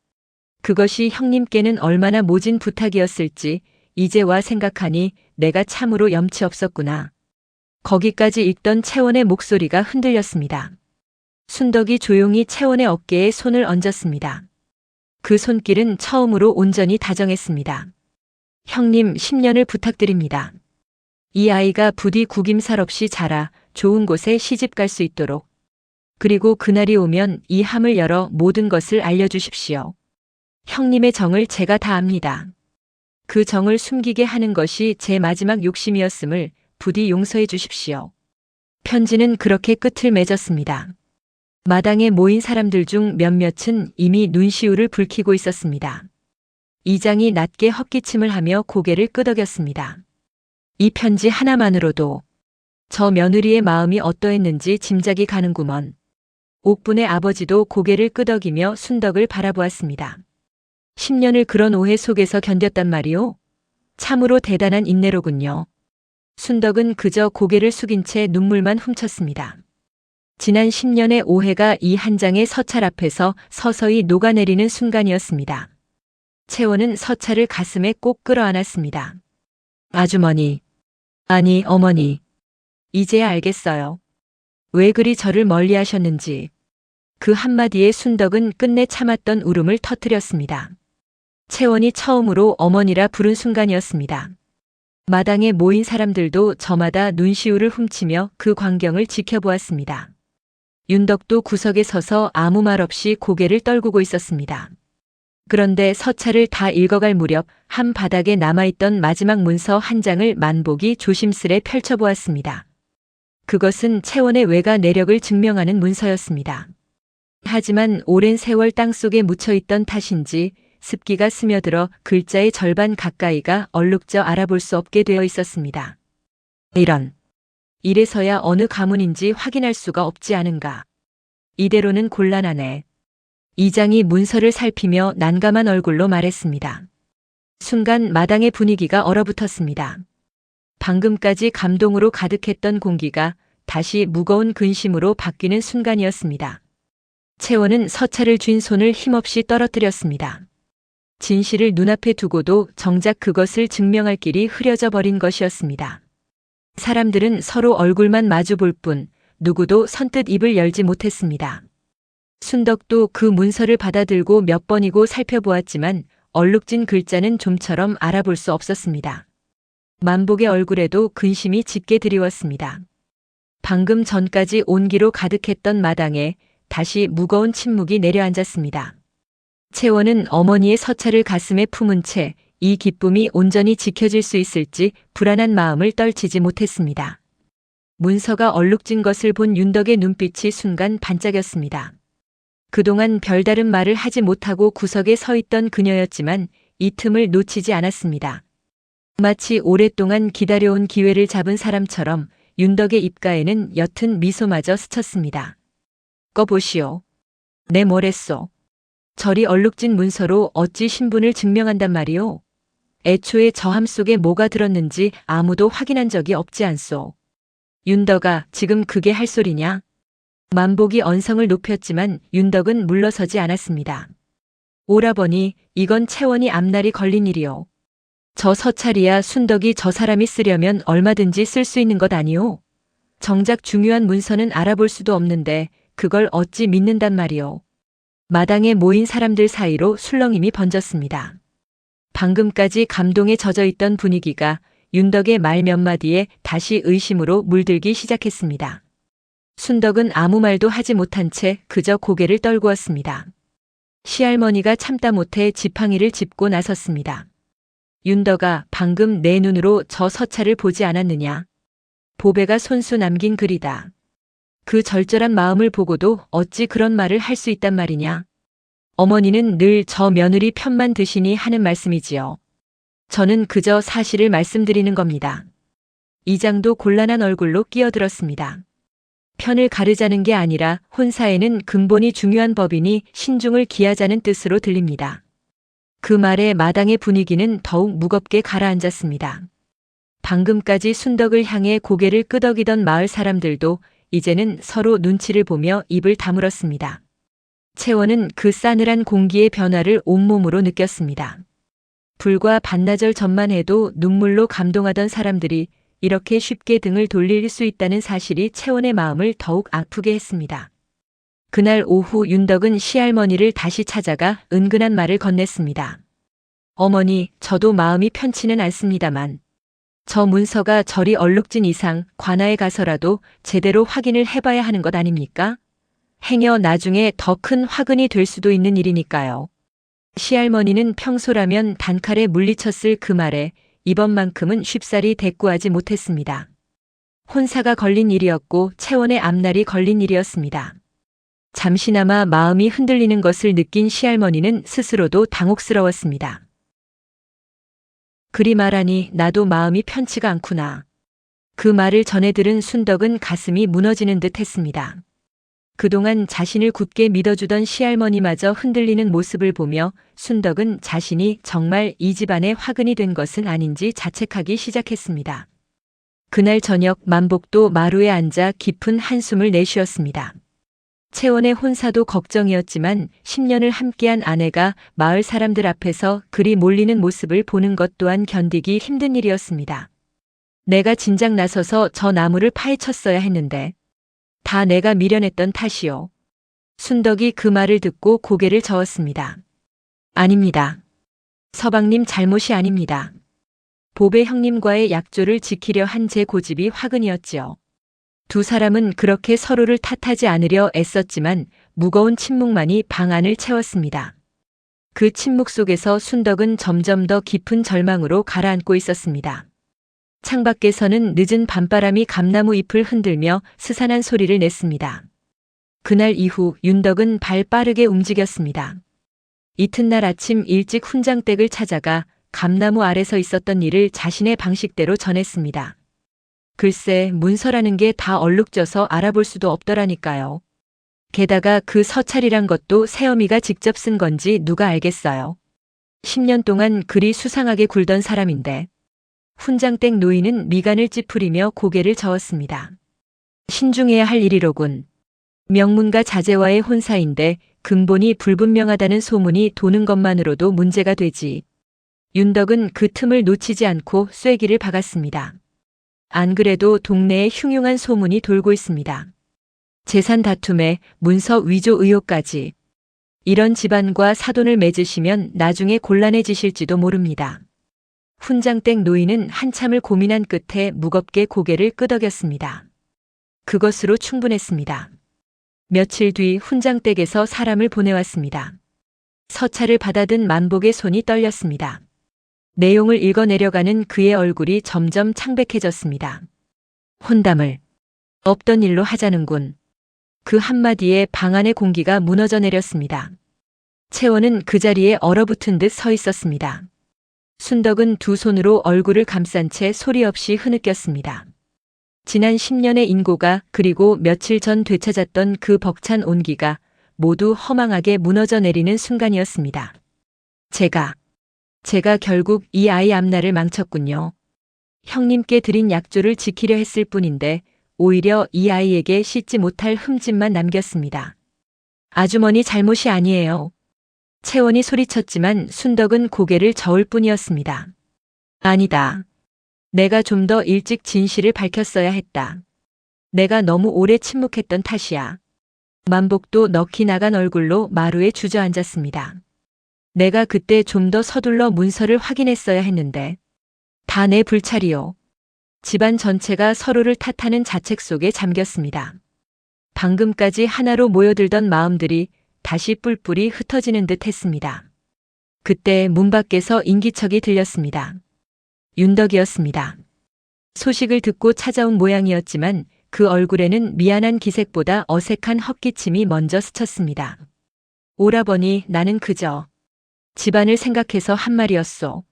[SPEAKER 1] 그것이 형님께는 얼마나 모진 부탁이었을지 이제 와 생각하니 내가 참으로 염치 없었구나. 거기까지 읽던 채원의 목소리가 흔들렸습니다. 순덕이 조용히 채원의 어깨에 손을 얹었습니다. 그 손길은 처음으로 온전히 다정했습니다. 형님 10년을 부탁드립니다. 이 아이가 부디 구김살 없이 자라 좋은 곳에 시집 갈 수 있도록. 그리고 그날이 오면 이 함을 열어 모든 것을 알려주십시오. 형님의 정을 제가 다 압니다. 그 정을 숨기게 하는 것이 제 마지막 욕심이었음을 부디 용서해 주십시오. 편지는 그렇게 끝을 맺었습니다. 마당에 모인 사람들 중 몇몇은 이미 눈시울을 붉히고 있었습니다. 이장이 낮게 헛기침을 하며 고개를 끄덕였습니다. 이 편지 하나만으로도 저 며느리의 마음이 어떠했는지 짐작이 가는구먼. 옥분의 아버지도 고개를 끄덕이며 순덕을 바라보았습니다. 10년을 그런 오해 속에서 견뎠단 말이오? 참으로 대단한 인내로군요. 순덕은 그저 고개를 숙인 채 눈물만 훔쳤습니다. 지난 10년의 오해가 이 한 장의 서찰 앞에서 서서히 녹아내리는 순간이었습니다. 채원은 서찰을 가슴에 꼭 끌어안았습니다. 아주머니, 아니 어머니, 이제야 알겠어요. 왜 그리 저를 멀리하셨는지. 그 한마디에 순덕은 끝내 참았던 울음을 터뜨렸습니다. 채원이 처음으로 어머니라 부른 순간이었습니다. 마당에 모인 사람들도 저마다 눈시울을 훔치며 그 광경을 지켜보았습니다. 윤덕도 구석에 서서 아무 말 없이 고개를 떨구고 있었습니다. 그런데 서찰을 다 읽어갈 무렵 한 바닥에 남아있던 마지막 문서 한 장을 만복이 조심스레 펼쳐보았습니다. 그것은 채원의 외가 내력을 증명하는 문서였습니다. 하지만 오랜 세월 땅속에 묻혀있던 탓인지 습기가 스며들어 글자의 절반 가까이가 얼룩져 알아볼 수 없게 되어 있었습니다. 이런. 이래서야 어느 가문인지 확인할 수가 없지 않은가. 이대로는 곤란하네. 이장이 문서를 살피며 난감한 얼굴로 말했습니다. 순간 마당의 분위기가 얼어붙었습니다. 방금까지 감동으로 가득했던 공기가 다시 무거운 근심으로 바뀌는 순간이었습니다. 채원은 서찰을 쥔 손을 힘없이 떨어뜨렸습니다. 진실을 눈앞에 두고도 정작 그것을 증명할 길이 흐려져 버린 것이었습니다. 사람들은 서로 얼굴만 마주 볼 뿐 누구도 선뜻 입을 열지 못했습니다. 순덕도 그 문서를 받아들고 몇 번이고 살펴보았지만 얼룩진 글자는 좀처럼 알아볼 수 없었습니다. 만복의 얼굴에도 근심이 짙게 드리웠습니다. 방금 전까지 온기로 가득했던 마당에 다시 무거운 침묵이 내려앉았습니다. 채원은 어머니의 서찰을 가슴에 품은 채 이 기쁨이 온전히 지켜질 수 있을지 불안한 마음을 떨치지 못했습니다. 문서가 얼룩진 것을 본 윤덕의 눈빛이 순간 반짝였습니다. 그동안 별다른 말을 하지 못하고 구석에 서 있던 그녀였지만 이 틈을 놓치지 않았습니다. 마치 오랫동안 기다려온 기회를 잡은 사람처럼 윤덕의 입가에는 옅은 미소마저 스쳤습니다. 꺼보시오. 내 뭐랬소. 저리 얼룩진 문서로 어찌 신분을 증명한단 말이오. 애초에 저 함 속에 뭐가 들었는지 아무도 확인한 적이 없지 않소. 윤덕아, 지금 그게 할 소리냐? 만복이 언성을 높였지만 윤덕은 물러서지 않았습니다. 오라버니, 이건 채원이 앞날이 걸린 일이오. 저 서찰이야 순덕이 저 사람이 쓰려면 얼마든지 쓸 수 있는 것 아니오. 정작 중요한 문서는 알아볼 수도 없는데 그걸 어찌 믿는단 말이오. 마당에 모인 사람들 사이로 술렁임이 번졌습니다. 방금까지 감동에 젖어있던 분위기가 윤덕의 말 몇 마디에 다시 의심으로 물들기 시작했습니다. 순덕은 아무 말도 하지 못한 채 그저 고개를 떨구었습니다. 시할머니가 참다 못해 지팡이를 짚고 나섰습니다. 윤덕아, 방금 내 눈으로 저 서찰을 보지 않았느냐? 보배가 손수 남긴 글이다. 그 절절한 마음을 보고도 어찌 그런 말을 할 수 있단 말이냐? 어머니는 늘 저 며느리 편만 드시니 하는 말씀이지요. 저는 그저 사실을 말씀드리는 겁니다. 이장도 곤란한 얼굴로 끼어들었습니다. 편을 가르자는 게 아니라 혼사에는 근본이 중요한 법이니 신중을 기하자는 뜻으로 들립니다. 그 말에 마당의 분위기는 더욱 무겁게 가라앉았습니다. 방금까지 순덕을 향해 고개를 끄덕이던 마을 사람들도 이제는 서로 눈치를 보며 입을 다물었습니다. 채원은 그 싸늘한 공기의 변화를 온몸으로 느꼈습니다. 불과 반나절 전만 해도 눈물로 감동하던 사람들이 이렇게 쉽게 등을 돌릴 수 있다는 사실이 채원의 마음을 더욱 아프게 했습니다. 그날 오후 윤덕은 시할머니를 다시 찾아가 은근한 말을 건넸습니다. 어머니, 저도 마음이 편치는 않습니다만 저 문서가 저리 얼룩진 이상 관아에 가서라도 제대로 확인을 해봐야 하는 것 아닙니까? 행여 나중에 더 큰 화근이 될 수도 있는 일이니까요. 시할머니는 평소라면 단칼에 물리쳤을 그 말에 이번만큼은 쉽사리 대꾸하지 못했습니다. 혼사가 걸린 일이었고 채원의 앞날이 걸린 일이었습니다. 잠시나마 마음이 흔들리는 것을 느낀 시할머니는 스스로도 당혹스러웠습니다. 그리 말하니 나도 마음이 편치가 않구나. 그 말을 전해 들은 순덕은 가슴이 무너지는 듯 했습니다. 그동안 자신을 굳게 믿어주던 시할머니마저 흔들리는 모습을 보며 순덕은 자신이 정말 이 집안의 화근이 된 것은 아닌지 자책하기 시작했습니다. 그날 저녁 만복도 마루에 앉아 깊은 한숨을 내쉬었습니다. 채원의 혼사도 걱정이었지만 10년을 함께한 아내가 마을 사람들 앞에서 그리 몰리는 모습을 보는 것 또한 견디기 힘든 일이었습니다. 내가 진작 나서서 저 나무를 파헤쳤어야 했는데 다 내가 미련했던 탓이요. 순덕이 그 말을 듣고 고개를 저었습니다. 아닙니다. 서방님 잘못이 아닙니다. 보배 형님과의 약조를 지키려 한 제 고집이 화근이었지요. 두 사람은 그렇게 서로를 탓하지 않으려 애썼지만 무거운 침묵만이 방 안을 채웠습니다. 그 침묵 속에서 순덕은 점점 더 깊은 절망으로 가라앉고 있었습니다. 창밖에서는 늦은 밤바람이 감나무 잎을 흔들며 스산한 소리를 냈습니다. 그날 이후 윤덕은 발 빠르게 움직였습니다. 이튿날 아침 일찍 훈장댁을 찾아가 감나무 아래서 있었던 일을 자신의 방식대로 전했습니다. 글쎄 문서라는 게 다 얼룩져서 알아볼 수도 없더라니까요. 게다가 그 서찰이란 것도 새어미가 직접 쓴 건지 누가 알겠어요. 10년 동안 그리 수상하게 굴던 사람인데. 훈장댁 노인은 미간을 찌푸리며 고개를 저었습니다. 신중해야 할 일이로군. 명문가 자제와의 혼사인데 근본이 불분명하다는 소문이 도는 것만으로도 문제가 되지. 윤덕은 그 틈을 놓치지 않고 쐐기를 박았습니다. 안 그래도 동네에 흉흉한 소문이 돌고 있습니다. 재산 다툼에 문서 위조 의혹까지. 이런 집안과 사돈을 맺으시면 나중에 곤란해지실지도 모릅니다. 훈장댁 노인은 한참을 고민한 끝에 무겁게 고개를 끄덕였습니다. 그것으로 충분했습니다. 며칠 뒤 훈장댁에서 사람을 보내왔습니다. 서찰을 받아든 만복의 손이 떨렸습니다. 내용을 읽어내려가는 그의 얼굴이 점점 창백해졌습니다. 혼담을 없던 일로 하자는군. 그 한마디에 방 안의 공기가 무너져 내렸습니다. 채원은 그 자리에 얼어붙은 듯 서 있었습니다. 순덕은 두 손으로 얼굴을 감싼 채 소리 없이 흐느꼈습니다. 지난 10년의 인고가 그리고 며칠 전 되찾았던 그 벅찬 온기가 모두 허망하게 무너져 내리는 순간이었습니다. 제가 결국 이 아이 앞날을 망쳤군요. 형님께 드린 약조를 지키려 했을 뿐인데 오히려 이 아이에게 씻지 못할 흠집만 남겼습니다. 아주머니 잘못이 아니에요. 채원이 소리쳤지만 순덕은 고개를 저을 뿐이었습니다. 아니다. 내가 좀 더 일찍 진실을 밝혔어야 했다. 내가 너무 오래 침묵했던 탓이야. 만복도 넋이 나간 얼굴로 마루에 주저앉았습니다. 내가 그때 좀 더 서둘러 문서를 확인했어야 했는데. 다 내 불찰이요. 집안 전체가 서로를 탓하는 자책 속에 잠겼습니다. 방금까지 하나로 모여들던 마음들이 다시 뿔뿔이 흩어지는 듯 했습니다. 그때 문 밖에서 인기척이 들렸습니다. 윤덕이었습니다. 소식을 듣고 찾아온 모양이었지만 그 얼굴에는 미안한 기색보다 어색한 헛기침이 먼저 스쳤습니다. 오라버니, 나는 그저 집안을 생각해서 한 말이었소.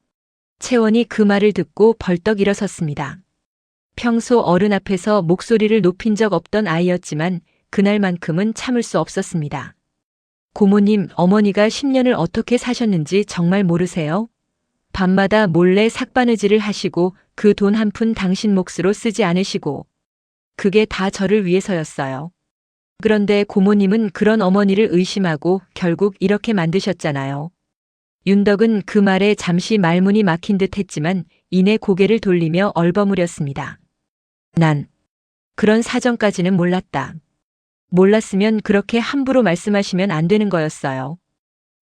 [SPEAKER 1] 채원이 그 말을 듣고 벌떡 일어섰습니다. 평소 어른 앞에서 목소리를 높인 적 없던 아이였지만 그날만큼은 참을 수 없었습니다. 고모님, 어머니가 10년을 어떻게 사셨는지 정말 모르세요? 밤마다 몰래 삭바느질을 하시고 그 돈 한 푼 당신 몫으로 쓰지 않으시고 그게 다 저를 위해서였어요. 그런데 고모님은 그런 어머니를 의심하고 결국 이렇게 만드셨잖아요. 윤덕은 그 말에 잠시 말문이 막힌 듯 했지만 이내 고개를 돌리며 얼버무렸습니다. 난 그런 사정까지는 몰랐다. 몰랐으면 그렇게 함부로 말씀하시면 안 되는 거였어요.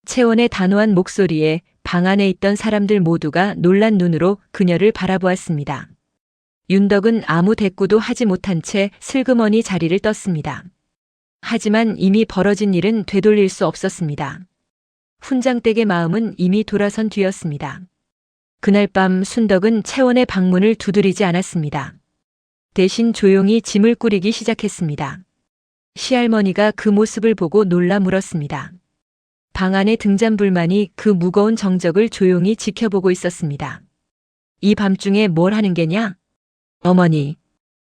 [SPEAKER 1] 채원의 단호한 목소리에 방 안에 있던 사람들 모두가 놀란 눈으로 그녀를 바라보았습니다. 윤덕은 아무 대꾸도 하지 못한 채 슬그머니 자리를 떴습니다. 하지만 이미 벌어진 일은 되돌릴 수 없었습니다. 훈장댁의 마음은 이미 돌아선 뒤였습니다. 그날 밤 순덕은 채원의 방문을 두드리지 않았습니다. 대신 조용히 짐을 꾸리기 시작했습니다. 시할머니가 그 모습을 보고 놀라 물었습니다. 방 안의 등잔불만이 그 무거운 정적을 조용히 지켜보고 있었습니다. 이 밤중에 뭘 하는 게냐? 어머니.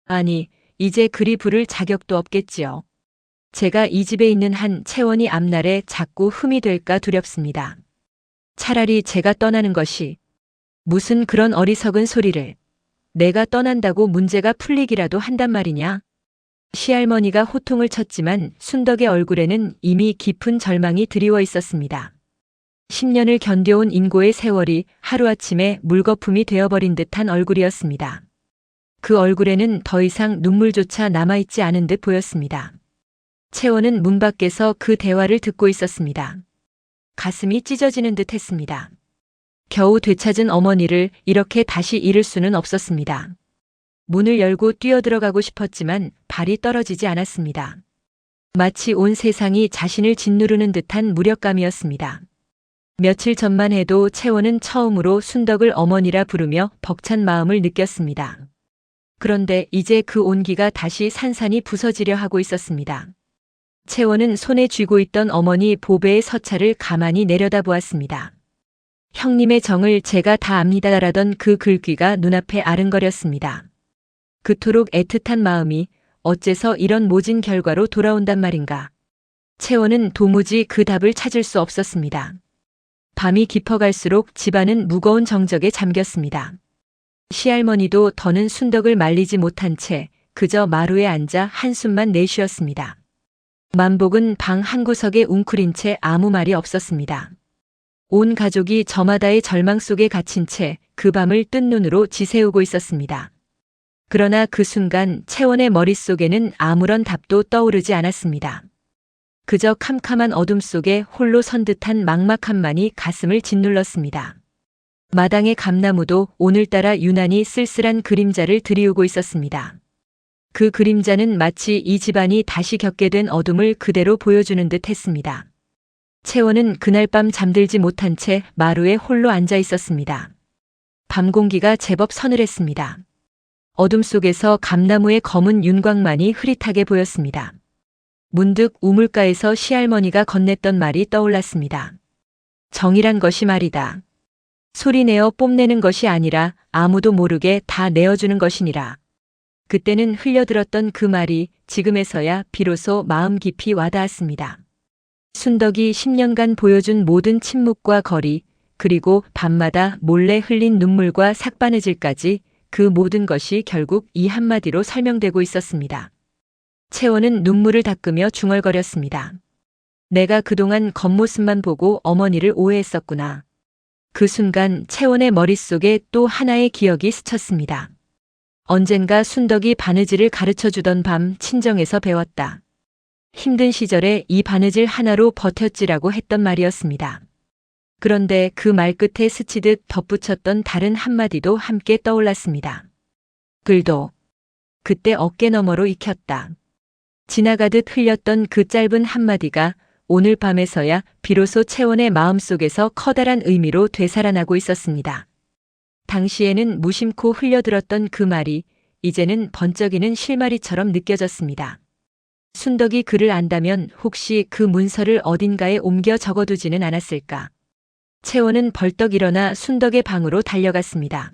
[SPEAKER 1] 아니, 이제 그리 부를 자격도 없겠지요. 제가 이 집에 있는 한 채원이 앞날에 자꾸 흠이 될까 두렵습니다. 차라리 제가 떠나는 것이. 무슨 그런 어리석은 소리를. 내가 떠난다고 문제가 풀리기라도 한단 말이냐? 시할머니가 호통을 쳤지만 순덕의 얼굴에는 이미 깊은 절망이 드리워 있었습니다. 10년을 견뎌온 인고의 세월이 하루아침에 물거품이 되어버린 듯한 얼굴이었습니다. 그 얼굴에는 더 이상 눈물조차 남아있지 않은 듯 보였습니다. 채원은 문 밖에서 그 대화를 듣고 있었습니다. 가슴이 찢어지는 듯 했습니다. 겨우 되찾은 어머니를 이렇게 다시 잃을 수는 없었습니다. 문을 열고 뛰어들어가고 싶었지만 발이 떨어지지 않았습니다. 마치 온 세상이 자신을 짓누르는 듯한 무력감이었습니다. 며칠 전만 해도 채원은 처음으로 순덕을 어머니라 부르며 벅찬 마음을 느꼈습니다. 그런데 이제 그 온기가 다시 산산이 부서지려 하고 있었습니다. 채원은 손에 쥐고 있던 어머니 보배의 서찰을 가만히 내려다보았습니다. 형님의 정을 제가 다 압니다라던 그 글귀가 눈앞에 아른거렸습니다. 그토록 애틋한 마음이 어째서 이런 모진 결과로 돌아온단 말인가. 채원은 도무지 그 답을 찾을 수 없었습니다. 밤이 깊어갈수록 집안은 무거운 정적에 잠겼습니다. 시할머니도 더는 순덕을 말리지 못한 채 그저 마루에 앉아 한숨만 내쉬었습니다. 만복은 방 한구석에 웅크린 채 아무 말이 없었습니다. 온 가족이 저마다의 절망 속에 갇힌 채 그 밤을 뜬 눈으로 지새우고 있었습니다. 그러나 그 순간 채원의 머릿속에는 아무런 답도 떠오르지 않았습니다. 그저 캄캄한 어둠 속에 홀로 선 듯한 막막함만이 가슴을 짓눌렀습니다. 마당의 감나무도 오늘따라 유난히 쓸쓸한 그림자를 드리우고 있었습니다. 그 그림자는 마치 이 집안이 다시 겪게 된 어둠을 그대로 보여주는 듯 했습니다. 채원은 그날 밤 잠들지 못한 채 마루에 홀로 앉아 있었습니다. 밤 공기가 제법 서늘했습니다. 어둠 속에서 감나무의 검은 윤곽만이 흐릿하게 보였습니다. 문득 우물가에서 시할머니가 건넸던 말이 떠올랐습니다. 정이란 것이 말이다. 소리내어 뽐내는 것이 아니라 아무도 모르게 다 내어주는 것이니라. 그때는 흘려들었던 그 말이 지금에서야 비로소 마음 깊이 와닿았습니다. 순덕이 10년간 보여준 모든 침묵과 거리, 그리고 밤마다 몰래 흘린 눈물과 삭바느질까지 그 모든 것이 결국 이 한마디로 설명되고 있었습니다. 채원은 눈물을 닦으며 중얼거렸습니다. 내가 그동안 겉모습만 보고 어머니를 오해했었구나. 그 순간 채원의 머릿속에 또 하나의 기억이 스쳤습니다. 언젠가 순덕이 바느질을 가르쳐주던 밤 친정에서 배웠다. 힘든 시절에 이 바느질 하나로 버텼지라고 했던 말이었습니다. 그런데 그 말 끝에 스치듯 덧붙였던 다른 한마디도 함께 떠올랐습니다. 글도 그때 어깨 너머로 익혔다. 지나가듯 흘렸던 그 짧은 한마디가 오늘 밤에서야 비로소 채원의 마음속에서 커다란 의미로 되살아나고 있었습니다. 당시에는 무심코 흘려들었던 그 말이 이제는 번쩍이는 실마리처럼 느껴졌습니다. 순덕이 그를 안다면 혹시 그 문서를 어딘가에 옮겨 적어두지는 않았을까. 채원은 벌떡 일어나 순덕의 방으로 달려갔습니다.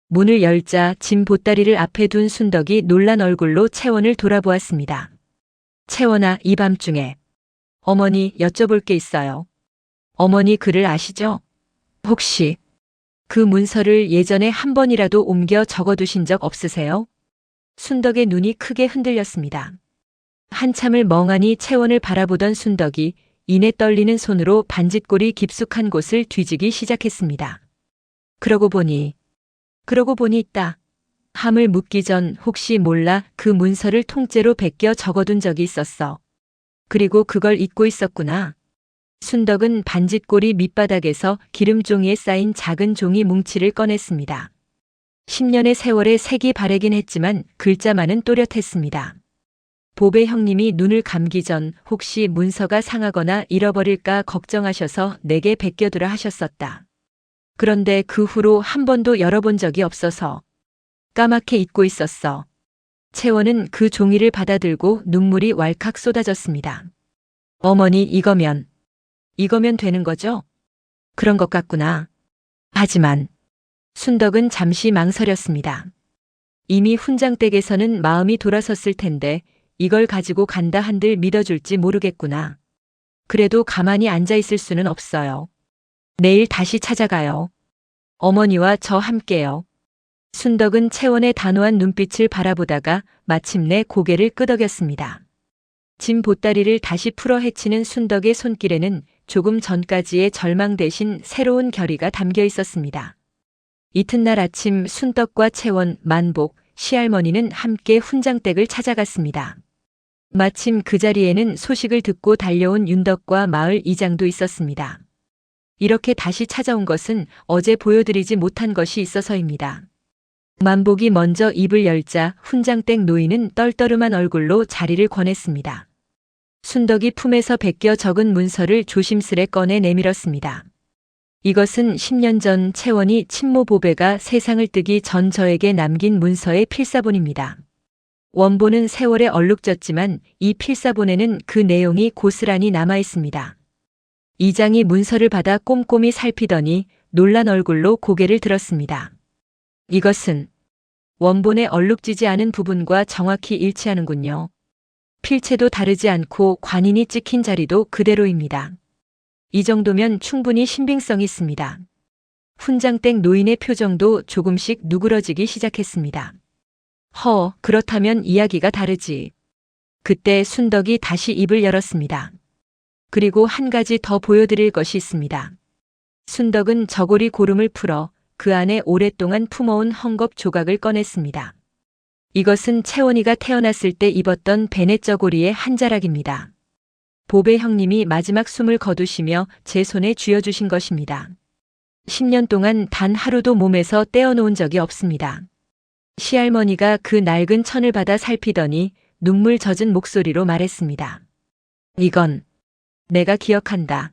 [SPEAKER 1] 문을 열자 짐 보따리를 앞에 둔 순덕이 놀란 얼굴로 채원을 돌아보았습니다. 채원아, 이 밤중에 어머니 여쭤볼 게 있어요. 어머니 그를 아시죠? 혹시 그 문서를 예전에 한 번이라도 옮겨 적어두신 적 없으세요? 순덕의 눈이 크게 흔들렸습니다. 한참을 멍하니 채원을 바라보던 순덕이 이내 떨리는 손으로 반짓골이 깊숙한 곳을 뒤지기 시작했습니다. 그러고 보니 그러고 보니 있다. 함을 묻기 전 혹시 몰라 그 문서를 통째로 베껴 적어둔 적이 있었어. 그리고 그걸 잊고 있었구나. 순덕은 반짓고리 밑바닥에서 기름종이에 쌓인 작은 종이 뭉치를 꺼냈습니다. 10년의 세월에 색이 바래긴 했지만 글자만은 또렷했습니다. 보배 형님이 눈을 감기 전 혹시 문서가 상하거나 잃어버릴까 걱정하셔서 내게 베껴두라 하셨었다. 그런데 그 후로 한 번도 열어본 적이 없어서 까맣게 잊고 있었어. 채원은 그 종이를 받아들고 눈물이 왈칵 쏟아졌습니다. 어머니, 이거면 되는 거죠? 그런 것 같구나. 하지만 순덕은 잠시 망설였습니다. 이미 훈장댁에서는 마음이 돌아섰을 텐데 이걸 가지고 간다 한들 믿어줄지 모르겠구나. 그래도 가만히 앉아 있을 수는 없어요. 내일 다시 찾아가요. 어머니와 저 함께요. 순덕은 채원의 단호한 눈빛을 바라보다가 마침내 고개를 끄덕였습니다. 짐 보따리를 다시 풀어 헤치는 순덕의 손길에는 조금 전까지의 절망 대신 새로운 결의가 담겨 있었습니다. 이튿날 아침 순덕과 채원, 만복, 시할머니는 함께 훈장댁을 찾아갔습니다. 마침 그 자리에는 소식을 듣고 달려온 윤덕과 마을 이장도 있었습니다. 이렇게 다시 찾아온 것은 어제 보여드리지 못한 것이 있어서입니다. 만복이 먼저 입을 열자 훈장댁 노인은 떨떠름한 얼굴로 자리를 권했습니다. 순덕이 품에서 베껴 적은 문서를 조심스레 꺼내 내밀었습니다. 이것은 10년 전 채원이 친모 보배가 세상을 뜨기 전 저에게 남긴 문서의 필사본입니다. 원본은 세월에 얼룩졌지만 이 필사본에는 그 내용이 고스란히 남아 있습니다. 이장이 문서를 받아 꼼꼼히 살피더니 놀란 얼굴로 고개를 들었습니다. 이것은 원본에 얼룩지지 않은 부분과 정확히 일치하는군요. 필체도 다르지 않고 관인이 찍힌 자리도 그대로입니다. 이 정도면 충분히 신빙성이 있습니다. 훈장댁 노인의 표정도 조금씩 누그러지기 시작했습니다. 그렇다면 이야기가 다르지. 그때 순덕이 다시 입을 열었습니다. 그리고 한 가지 더 보여드릴 것이 있습니다. 순덕은 저고리 고름을 풀어 그 안에 오랫동안 품어온 헝겊 조각을 꺼냈습니다. 이것은 채원이가 태어났을 때 입었던 베넷 저고리의 한 자락입니다. 보배 형님이 마지막 숨을 거두시며 제 손에 쥐어주신 것입니다. 10년 동안 단 하루도 몸에서 떼어놓은 적이 없습니다. 시할머니가 그 낡은 천을 받아 살피더니 눈물 젖은 목소리로 말했습니다. 이건 내가 기억한다.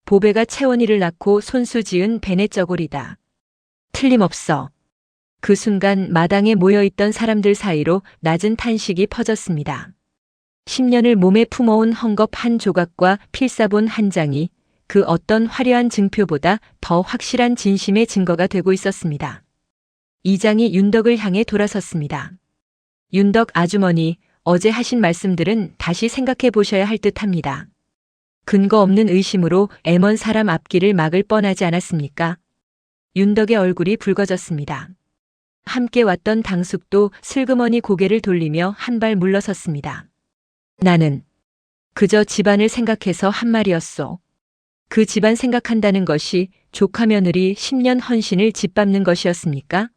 [SPEAKER 1] 보배가 채원이를 낳고 손수 지은 베넷 저고리다. 틀림없어. 그 순간 마당에 모여있던 사람들 사이로 낮은 탄식이 퍼졌습니다. 10년을 몸에 품어온 헝겊 한 조각과 필사본 한 장이 그 어떤 화려한 증표보다 더 확실한 진심의 증거가 되고 있었습니다. 이장이 윤덕을 향해 돌아섰습니다. 윤덕 아주머니, 어제 하신 말씀들은 다시 생각해 보셔야 할 듯합니다. 근거 없는 의심으로 애먼 사람 앞길을 막을 뻔하지 않았습니까? 윤덕의 얼굴이 붉어졌습니다. 함께 왔던 당숙도 슬그머니 고개를 돌리며 한 발 물러섰습니다. 나는 그저 집안을 생각해서 한 말이었소. 그 집안 생각한다는 것이 조카 며느리 10년 헌신을 짓밟는 것이었습니까?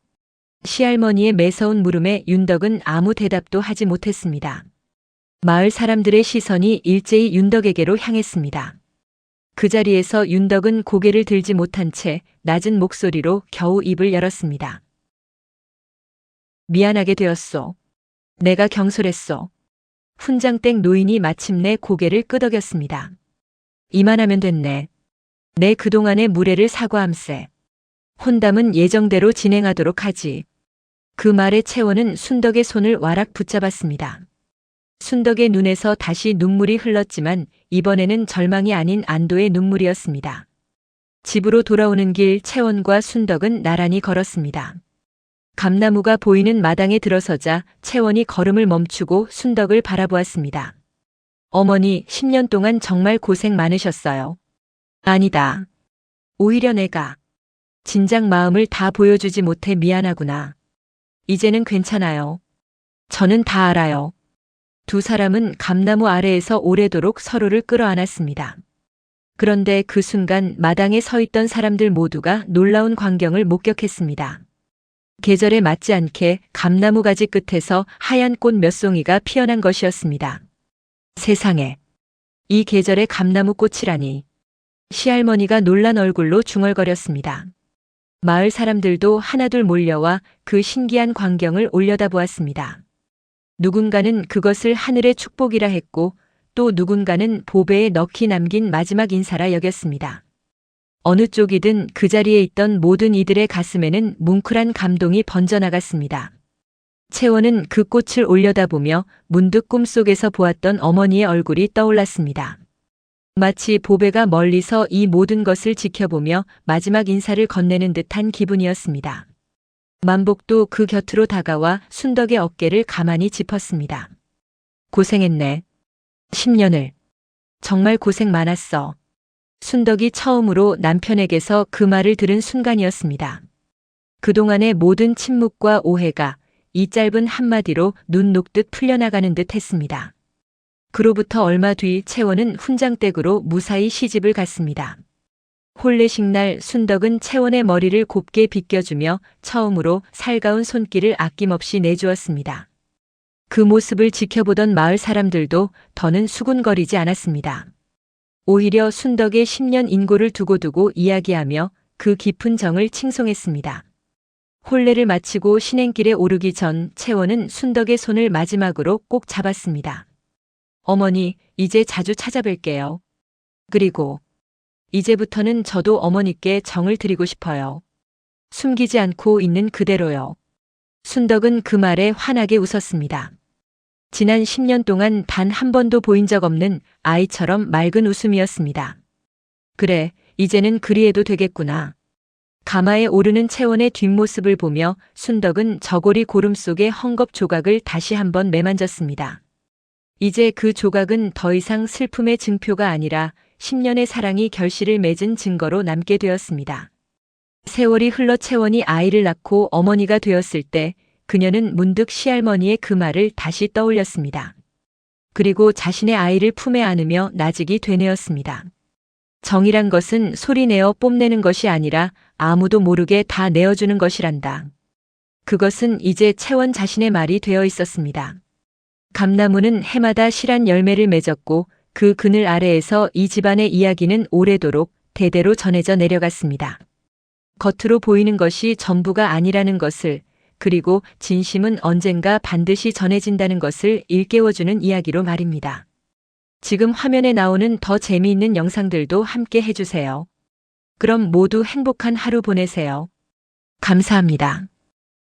[SPEAKER 1] 시할머니의 매서운 물음에 윤덕은 아무 대답도 하지 못했습니다. 마을 사람들의 시선이 일제히 윤덕에게로 향했습니다. 그 자리에서 윤덕은 고개를 들지 못한 채 낮은 목소리로 겨우 입을 열었습니다. 미안하게 되었소. 내가 경솔했소. 훈장댁 노인이 마침내 고개를 끄덕였습니다. 이만하면 됐네. 내 그동안의 무례를 사과함세. 혼담은 예정대로 진행하도록 하지. 그 말에 채원은 순덕의 손을 와락 붙잡았습니다. 순덕의 눈에서 다시 눈물이 흘렀지만 이번에는 절망이 아닌 안도의 눈물이었습니다. 집으로 돌아오는 길 채원과 순덕은 나란히 걸었습니다. 감나무가 보이는 마당에 들어서자 채원이 걸음을 멈추고 순덕을 바라보았습니다. 어머니, 10년 동안 정말 고생 많으셨어요. 아니다. 오히려 내가 진작 마음을 다 보여주지 못해 미안하구나. 이제는 괜찮아요. 저는 다 알아요. 두 사람은 감나무 아래에서 오래도록 서로를 끌어안았습니다. 그런데 그 순간 마당에 서 있던 사람들 모두가 놀라운 광경을 목격했습니다. 계절에 맞지 않게 감나무 가지 끝에서 하얀 꽃 몇 송이가 피어난 것이었습니다. 세상에, 이 계절에 감나무 꽃이라니. 시할머니가 놀란 얼굴로 중얼거렸습니다. 마을 사람들도 하나둘 몰려와 그 신기한 광경을 올려다보았습니다. 누군가는 그것을 하늘의 축복이라 했고 또 누군가는 보배에 넣기 남긴 마지막 인사라 여겼습니다. 어느 쪽이든 그 자리에 있던 모든 이들의 가슴에는 뭉클한 감동이 번져나갔습니다. 채원은 그 꽃을 올려다보며 문득 꿈속에서 보았던 어머니의 얼굴이 떠올랐습니다. 마치 보배가 멀리서 이 모든 것을 지켜보며 마지막 인사를 건네는 듯한 기분이었습니다. 만복도 그 곁으로 다가와 순덕의 어깨를 가만히 짚었습니다. 고생했네. 10년을. 정말 고생 많았어. 순덕이 처음으로 남편에게서 그 말을 들은 순간이었습니다. 그동안의 모든 침묵과 오해가 이 짧은 한마디로 눈 녹듯 풀려나가는 듯 했습니다. 그로부터 얼마 뒤 채원은 훈장댁으로 무사히 시집을 갔습니다. 혼례식 날 순덕은 채원의 머리를 곱게 빗겨주며 처음으로 살가운 손길을 아낌없이 내주었습니다. 그 모습을 지켜보던 마을 사람들도 더는 수군거리지 않았습니다. 오히려 순덕의 10년 인고를 두고두고 이야기하며 그 깊은 정을 칭송했습니다. 혼례를 마치고 신행길에 오르기 전 채원은 순덕의 손을 마지막으로 꼭 잡았습니다. 어머니, 이제 자주 찾아뵐게요. 그리고 이제부터는 저도 어머니께 정을 드리고 싶어요. 숨기지 않고 있는 그대로요. 순덕은 그 말에 환하게 웃었습니다. 지난 10년 동안 단 한 번도 보인 적 없는 아이처럼 맑은 웃음이었습니다. 그래, 이제는 그리해도 되겠구나. 가마에 오르는 채원의 뒷모습을 보며 순덕은 저고리 고름 속의 헝겊 조각을 다시 한번 매만졌습니다. 이제 그 조각은 더 이상 슬픔의 증표가 아니라 10년의 사랑이 결실을 맺은 증거로 남게 되었습니다. 세월이 흘러 채원이 아이를 낳고 어머니가 되었을 때 그녀는 문득 시할머니의 그 말을 다시 떠올렸습니다. 그리고 자신의 아이를 품에 안으며 나직이 되뇌었습니다. 정이란 것은 소리내어 뽐내는 것이 아니라 아무도 모르게 다 내어주는 것이란다. 그것은 이제 채원 자신의 말이 되어 있었습니다. 감나무는 해마다 실한 열매를 맺었고 그 그늘 아래에서 이 집안의 이야기는 오래도록 대대로 전해져 내려갔습니다. 겉으로 보이는 것이 전부가 아니라는 것을, 그리고 진심은 언젠가 반드시 전해진다는 것을 일깨워주는 이야기로 말입니다. 지금 화면에 나오는 더 재미있는 영상들도 함께 해주세요. 그럼 모두 행복한 하루 보내세요. 감사합니다.